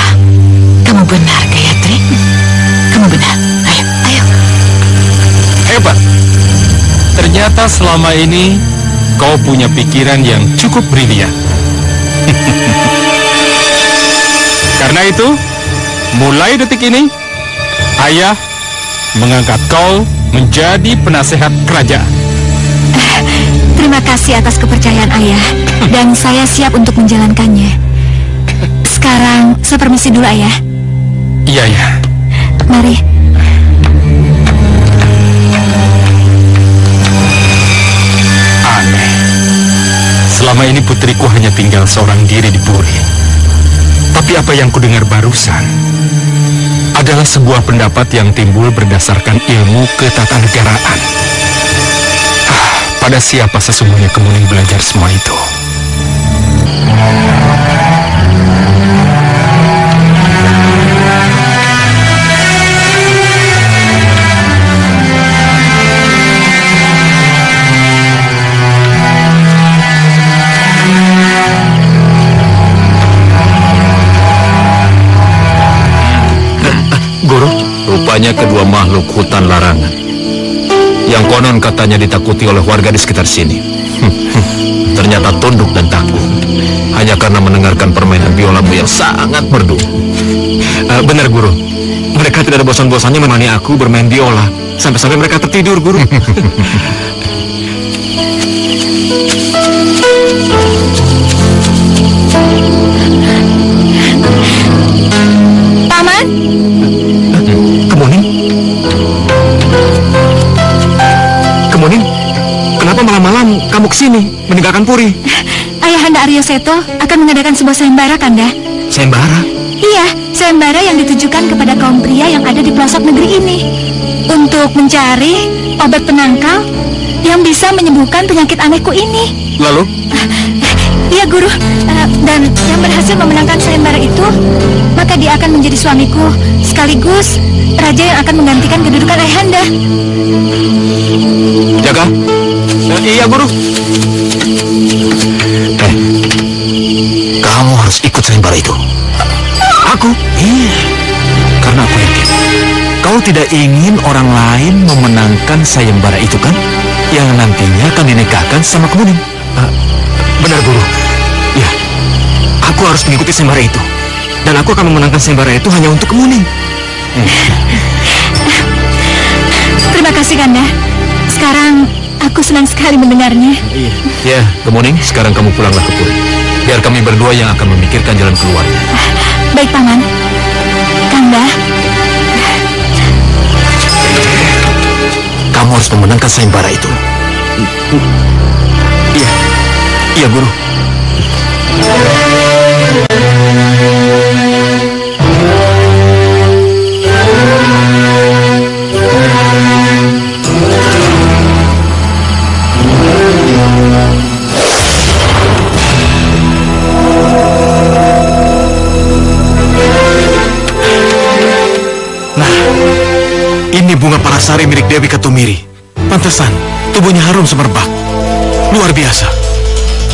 kamu benar, Gayatri. Kamu benar. Ayo, ayo. Hebat. Ternyata selama ini kau punya pikiran yang cukup brilian. Karena itu, mulai detik ini, Ayah mengangkat kau menjadi penasehat kerajaan. Terima kasih atas kepercayaan Ayah, dan saya siap untuk menjalankannya. Sekarang, saya permisi dulu, Ayah. Iya, ya. Mari. Aneh. Selama ini putriku hanya tinggal seorang diri di Puri. Tapi apa yang kudengar barusan adalah sebuah pendapat yang timbul berdasarkan ilmu ketatanegaraan. Pada siapa sesungguhnya Kemuning belajar semua itu? Guru, rupanya kedua makhluk hutan larangan yang konon katanya ditakuti oleh warga di sekitar sini. Ternyata tunduk dan takut hanya karena mendengarkan permainan biolamu yang sangat merdu. Benar Guru, mereka tidak ada bosan-bosannya menemani aku bermain biola sampai-sampai mereka tertidur, Guru. Paman? Kemuning? Kemuning, kenapa malam-malam kamu kesini meninggalkan Puri? Ayahanda Aryo Seto akan mengadakan sebuah sayembara, Kanda. Sayembara? Iya, sayembara yang ditujukan kepada kaum pria yang ada di pelosok negeri ini untuk mencari obat penangkal yang bisa menyembuhkan penyakit anehku ini. Lalu? Iya, Guru. Dan yang berhasil memenangkan sayembara itu, maka dia akan menjadi suamiku, sekaligus raja yang akan menggantikan kedudukan Ayahanda. Jaga. Iya, Guru. tidak ingin orang lain memenangkan sayembara itu kan? Yang nantinya akan dinikahkan sama Kemuning. Benar, Guru. Ya, aku harus mengikuti sayembara itu. Dan aku akan memenangkan sayembara itu hanya untuk Kemuning. Terima kasih, Kanda. Sekarang aku senang sekali mendengarnya. Ya, Kemuning, sekarang kamu pulanglah ke Puri. Biar kami berdua yang akan memikirkan jalan keluarnya. Baik, Paman. Kanda, kamu harus memenangkan sayembara itu. Iya, Guru. Ini bunga Palasari milik Dewi Katumiri. Pantesan, tubuhnya harum semerbak. Luar biasa.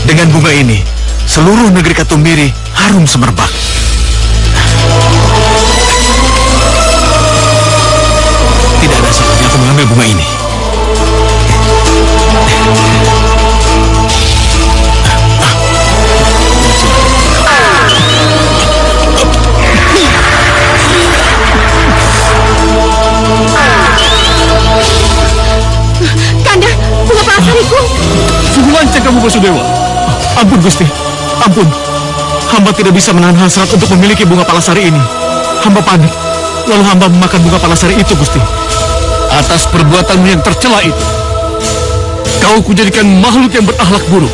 Dengan bunga ini, seluruh negeri Katumiri harum semerbak. Tidak ada salahnya aku mengambil bunga ini. Kanda, bunga Palasariku. Sungguh lancang kamu, Basudewa. Ampun, Gusti. Ampun. Hamba tidak bisa menahan hasrat untuk memiliki bunga Palasari ini. Hamba panik. Lalu hamba memakan bunga Palasari itu, Gusti. Atas perbuatanmu yang tercela itu, kau kujadikan makhluk yang berakhlak buruk.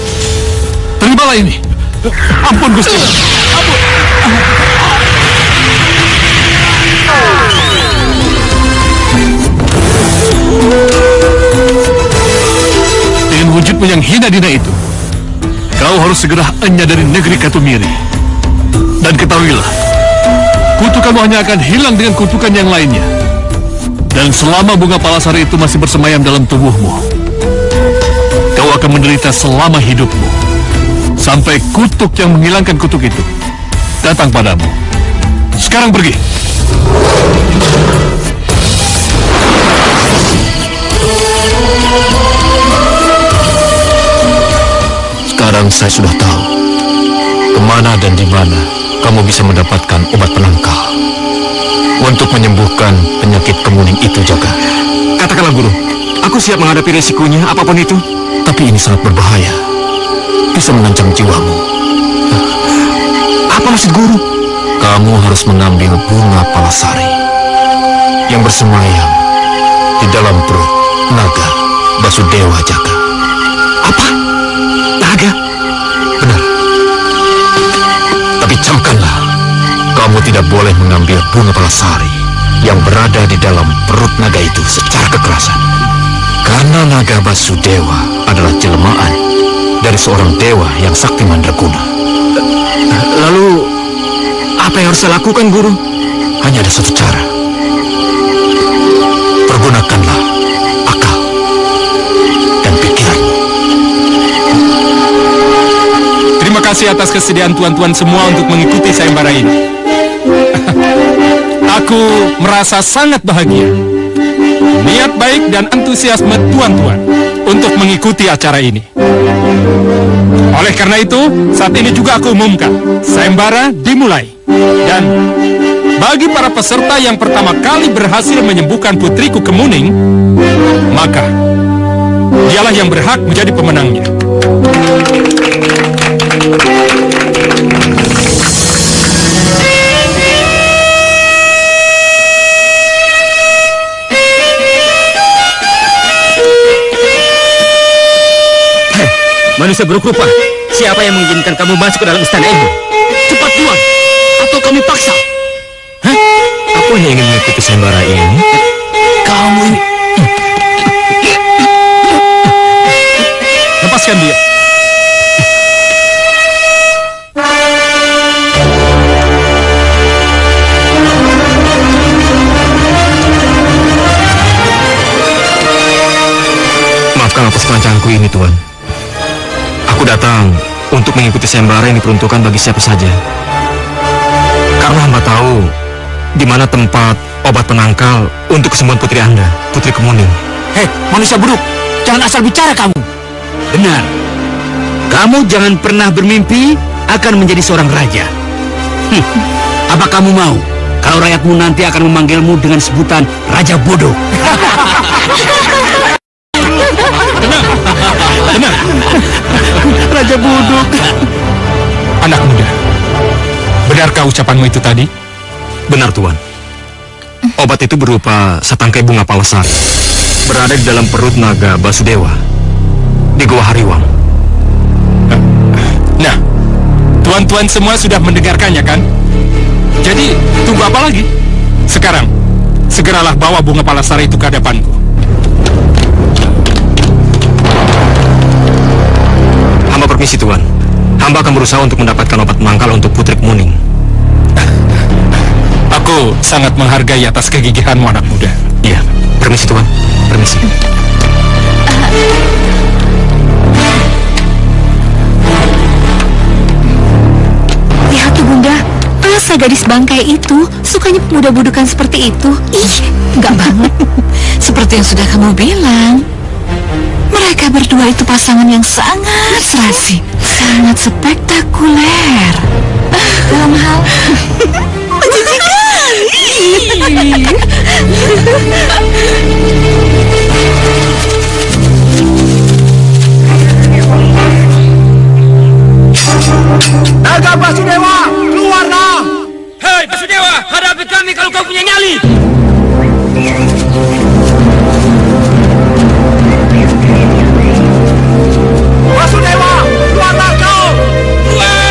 Terimalah ini. Ampun, Gusti. Ampun. Dengan wujudmu yang hina-dina itu, kau harus segera enyah dari negeri Katumiri. Dan ketahuilah, kutukanmu hanya akan hilang dengan kutukan yang lainnya. Dan selama bunga Palasari itu masih bersemayam dalam tubuhmu, kau akan menderita selama hidupmu. Sampai kutuk yang menghilangkan kutuk itu datang padamu. Sekarang pergi. Sekarang saya sudah tahu kemana dan di mana kamu bisa mendapatkan obat penangkal untuk menyembuhkan penyakit Kemuning itu, Jaga. Katakanlah, Guru. Aku siap menghadapi resikonya, apapun itu. Tapi ini sangat berbahaya. Bisa mengancam jiwamu. Apa maksud Guru? Kamu harus mengambil bunga Palasari yang bersemayam di dalam perut naga Basudewa, Jaga. Apa? Naga? Benar. Tapi camkanlah, kamu tidak boleh mengambil bunga Palasari yang berada di dalam perut naga itu secara kekerasan. Karena naga Basudewa adalah jelmaan dari seorang dewa yang sakti mandraguna. Lalu, apa yang harus saya lakukan, Guru? Hanya ada satu cara. Pergunakanlah akal dan pikiranmu. Terima kasih atas kesediaan tuan-tuan semua untuk mengikuti sayembara ini. Aku merasa sangat bahagia. Niat baik dan antusiasme tuan-tuan untuk mengikuti acara ini. Oleh karena itu, saat ini juga aku umumkan, sayembara dimulai. Dan bagi para peserta yang pertama kali berhasil menyembuhkan putriku Kemuning, maka dialah yang berhak menjadi pemenangnya. Manusia buruk rupa, siapa yang mengizinkan kamu masuk ke dalam istana ini? Cepat keluar, atau kami paksa. Hah? Aku hanya ingin mengikuti sayembara ini. Kamu ini... Lepaskan dia. Maafkan atas kelancanganku ini, Tuan. Aku datang untuk mengikuti sayembara yang diperuntukkan bagi siapa saja. Karena hamba tahu di mana tempat Obat penangkal untuk kesembuhan putri Anda, Putri Kemuning. Hei, manusia buruk, jangan asal bicara kamu. Benar, kamu jangan pernah bermimpi akan menjadi seorang raja. Apa kamu mau kalau rakyatmu nanti akan memanggilmu dengan sebutan Raja Bodoh? Tenang. Raja Bodoh. Anak muda, benarkah ucapanmu itu tadi? Benar, Tuan. Obat itu berupa setangkai bunga palesari. Berada di dalam perut naga Basudewa di Gua Hariwang. Nah, tuan-tuan semua sudah mendengarkannya kan? Jadi, tunggu apa lagi? Sekarang, segeralah bawa bunga palasari itu ke hadapanku. Hamba permisi, Tuan. Hamba akan berusaha untuk mendapatkan obat penangkal untuk Putri Kemuning. Aku sangat menghargai atas kegigihanmu, anak muda. Iya, permisi, Tuan. Permisi. Lihat tuh, Bunda. Masa gadis bangkai itu sukanya pemuda budukan seperti itu? Ih, enggak banget. Seperti yang sudah kamu bilang, mereka berdua itu pasangan yang sangat serasi, sangat spektakuler. Dalam hal Naga Basudewa, keluarlah! Hei Basudewa, hadapi kami kalau kau punya nyali! Basudewa, keluarlah kau! Keluar!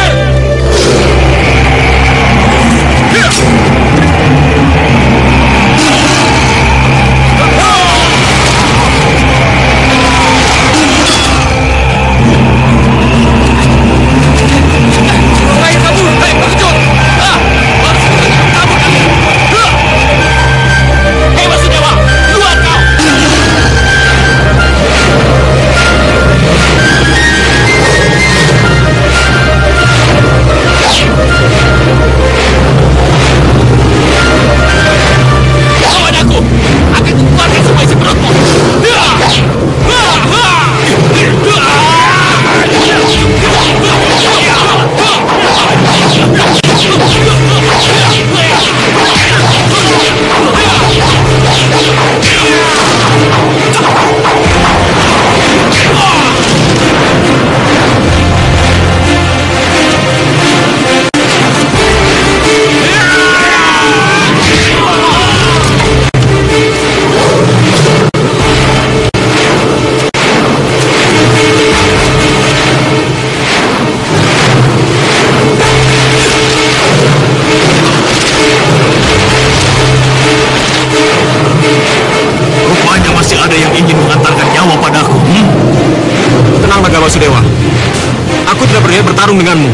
bertarung denganmu.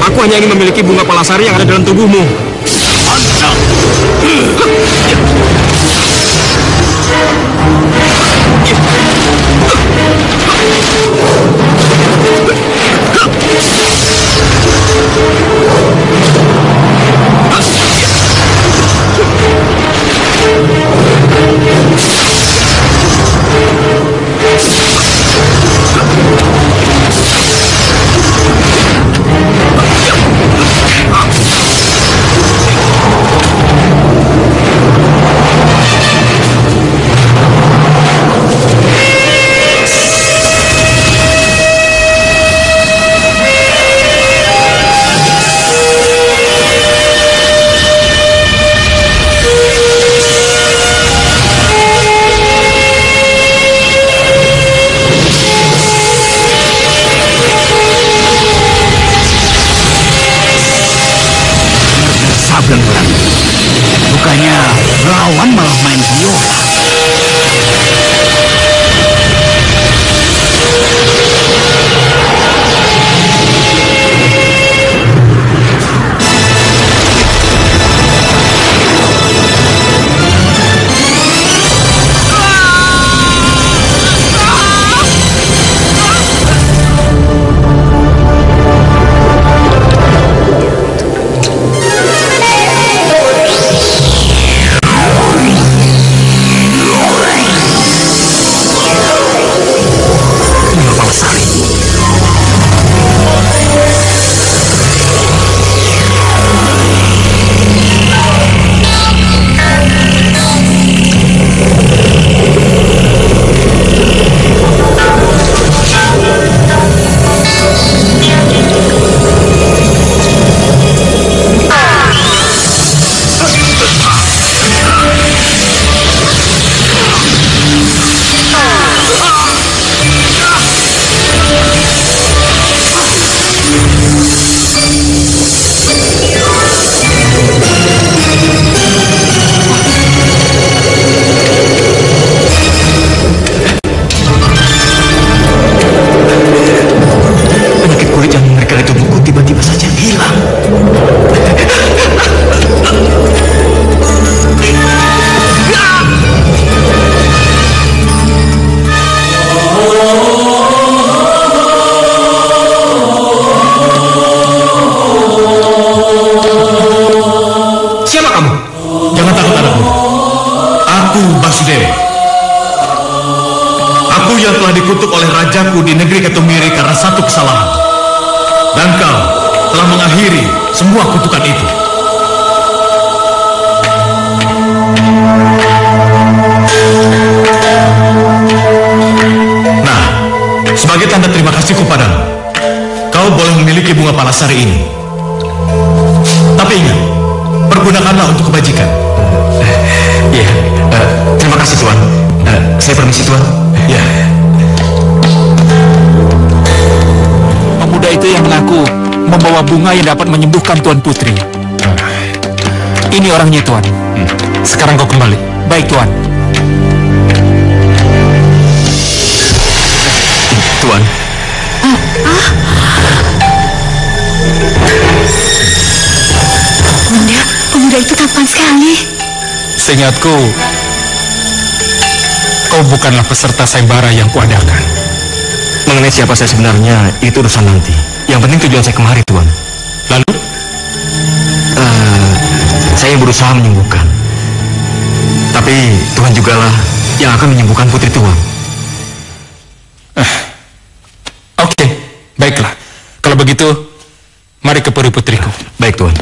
Aku hanya ingin memiliki bunga palasari yang ada dalam tubuhmu. mengajakku di negeri Ketumiri karena satu kesalahan. Dan kau telah mengakhiri semua kutukan itu. Nah, sebagai tanda terima kasihku padamu, kau boleh memiliki bunga palasari ini. Tapi ingat, pergunakanlah untuk kebajikan. Iya, terima kasih Tuan. Saya permisi Tuan. Ya. Pemuda itu yang mengaku membawa bunga yang dapat menyembuhkan Tuan Putri. Ini orangnya Tuan. Sekarang kau kembali. Baik Tuan. Tuan. Bunda, pemuda itu tampan sekali. Seingatku, kau bukanlah peserta sayembara yang kuadakan. Mengenai siapa saya sebenarnya, itu urusan nanti. Yang penting tujuan saya kemari, Tuan. Lalu? Saya berusaha menyembuhkan. Tapi Tuhan jugalah yang akan menyembuhkan putri Tuan. Oke, baiklah. Kalau begitu, mari ke puri putriku. Baik, Tuan.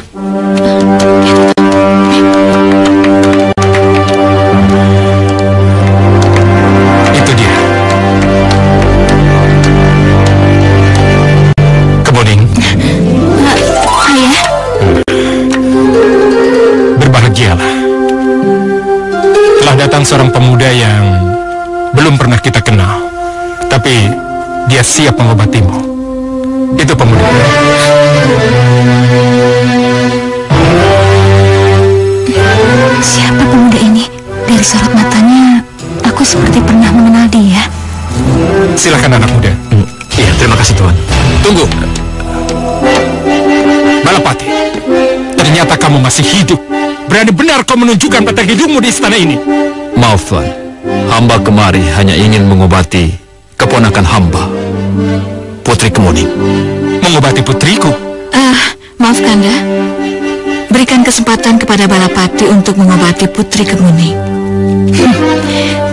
Itu dia. Kemuning. Ayah, Berbahagialah. Telah datang seorang pemuda yang belum pernah kita kenal. Tapi dia siap mengobatimu. Itu pemuda. siapa pemuda ini? Dari sorot matanya, aku seperti pernah mengenal dia. Silakan anak muda. Iya, terima kasih Tuan. Tunggu. Balapati, ternyata kamu masih hidup. Berani benar kau menunjukkan batang hidungmu di istana ini. Maaf Tuan, hamba kemari hanya ingin mengobati keponakan hamba, Putri Kemuning. Mengobati putriku? Maaf Kanda, berikan kesempatan kepada Balapati untuk mengobati Putri Kemuning.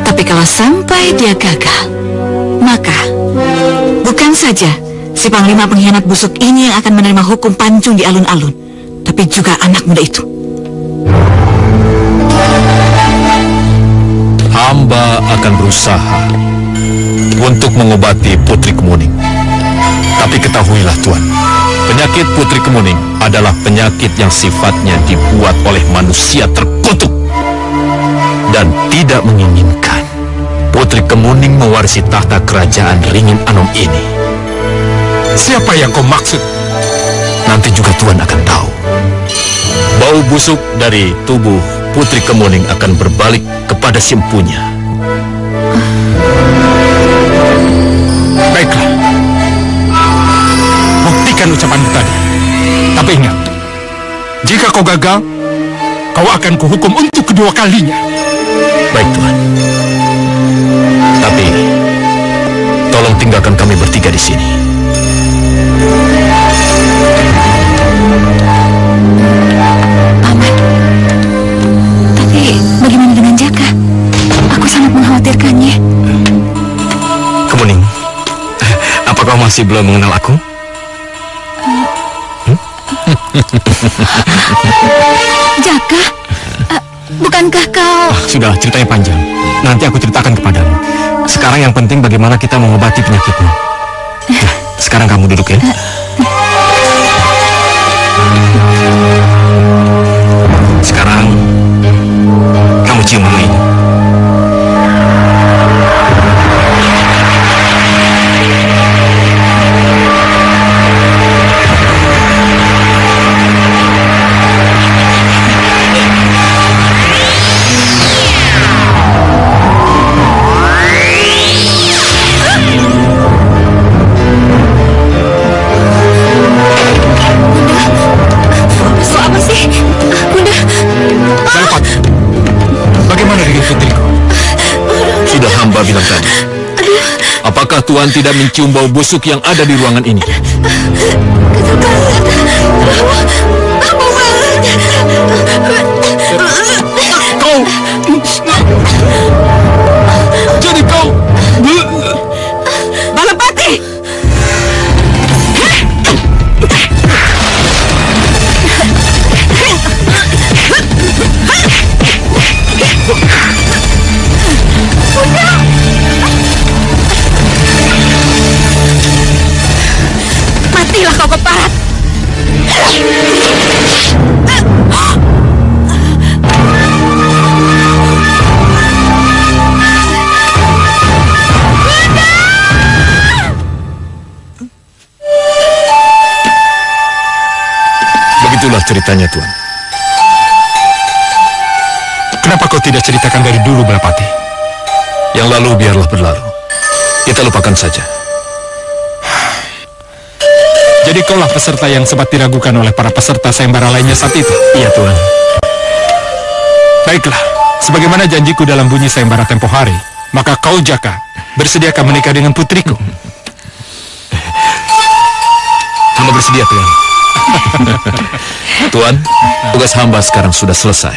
Tapi kalau sampai dia gagal, maka bukan saja si Panglima pengkhianat busuk ini yang akan menerima hukum pancung di alun-alun, tapi juga anak muda itu. Hamba akan berusaha untuk mengobati Putri Kemuning. Tapi ketahuilah Tuan, penyakit Putri Kemuning adalah penyakit yang sifatnya dibuat oleh manusia terkutuk dan tidak menginginkan Putri Kemuning mewarisi tahta kerajaan Ringin Anom ini. Siapa yang kau maksud? Nanti juga Tuan akan tahu. Bau busuk dari tubuh Putri Kemuning akan berbalik kepada si empunya. Baiklah. Buktikan ucapanmu tadi. Tapi ingat, jika kau gagal, kau akan kuhukum untuk kedua kalinya. Baik Tuan. Tapi tolong tinggalkan kami bertiga di sini. Paman, tapi bagaimana dengan Jaka? Aku sangat mengkhawatirkannya. Kemuning, apa kau masih belum mengenal aku? Jaka, bukankah kau... Sudah, ceritanya panjang. Nanti aku ceritakan kepadamu. Sekarang yang penting bagaimana kita mengobati penyakitmu. Nah, sekarang kamu duduk ya. Sekarang kamu cium bunga ini. Hamba bilang tadi. Apakah Tuan tidak mencium bau busuk yang ada di ruangan ini? Kau... Jadi kau... kau keparat. Begitulah ceritanya, Tuan. Kenapa kau tidak ceritakan dari dulu, Balapati? Yang lalu biarlah berlalu. Kita lupakan saja. Jadi kaulah peserta yang sempat diragukan oleh para peserta sayembara lainnya saat itu? Iya, Tuan. Baiklah, sebagaimana janjiku dalam bunyi sayembara tempo hari, maka kau, Jaka, bersediakan menikah dengan putriku. Hamba bersedia, Tuan. Tuan, tugas hamba sekarang sudah selesai.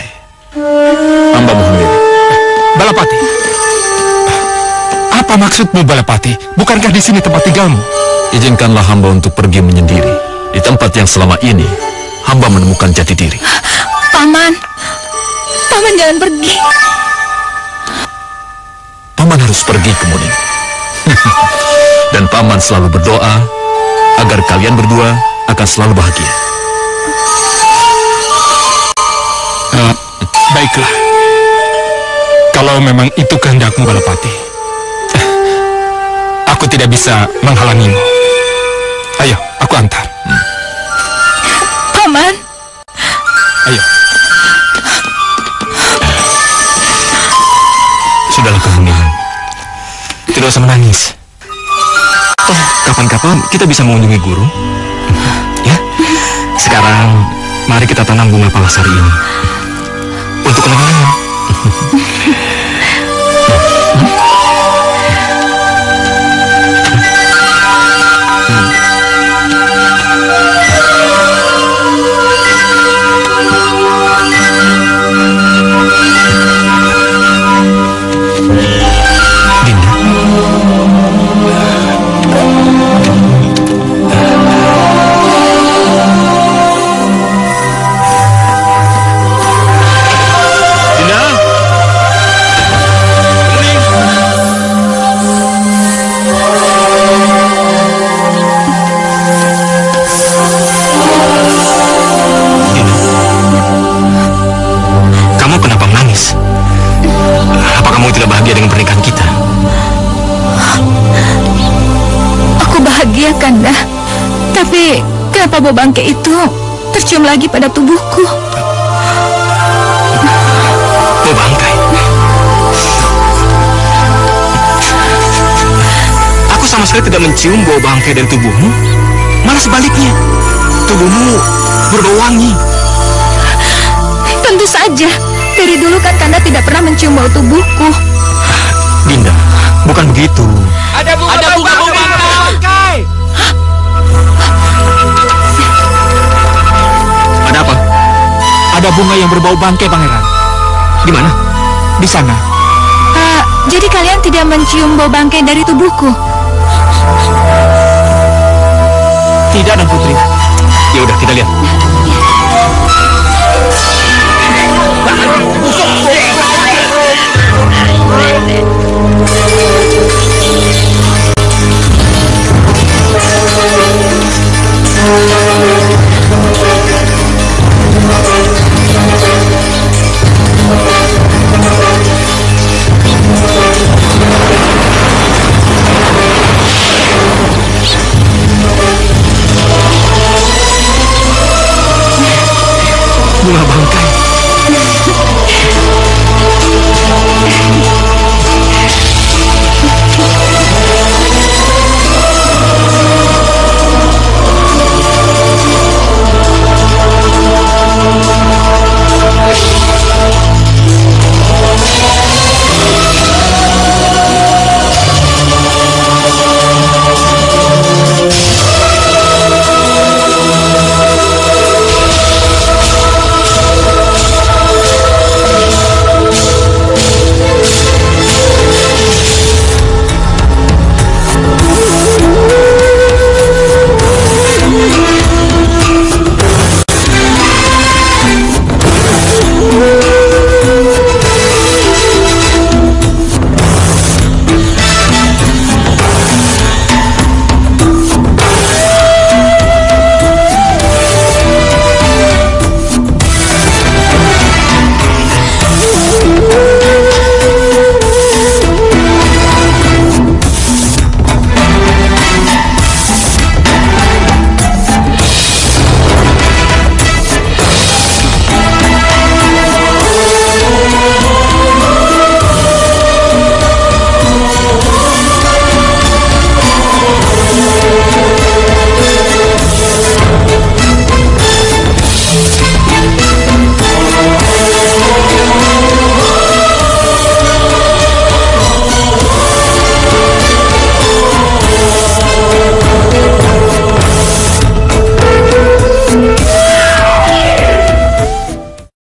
Hamba mohon diri. Balapati, apa maksudmu, Balapati? Bukankah di sini tempat tinggalmu? Izinkanlah hamba untuk pergi menyendiri. Di tempat yang selama ini hamba menemukan jati diri. Paman, Paman jangan pergi. Paman harus pergi ke Muning. Dan Paman selalu berdoa agar kalian berdua akan selalu bahagia. Baiklah. Kalau memang itu kehendakmu, Balapati, aku tidak bisa menghalangimu. Ayo, aku antar. Paman. Ayo. Sudahlah, Kemuning. Tidak usah menangis. Oh, kapan-kapan kita bisa mengunjungi guru. Ya. Sekarang, mari kita tanam bunga palasari ini. Untuk kenang-kenangan. Kanda, tapi kenapa bau bangkai itu tercium lagi pada tubuhku? Bau bangkai? Aku sama sekali tidak mencium bau bangkai dari tubuhmu. Malah sebaliknya, tubuhmu berbau wangi. Tentu saja, dari dulu kan Kanda tidak pernah mencium bau tubuhku. Dinda, bukan begitu. Ada bunga bangkai. Ada apa? Ada bunga yang berbau bangkai, Pangeran. Di mana? Di sana. Jadi kalian tidak mencium bau bangkai dari tubuhku? Tidak, dan Putri. Ya udah, kita lihat.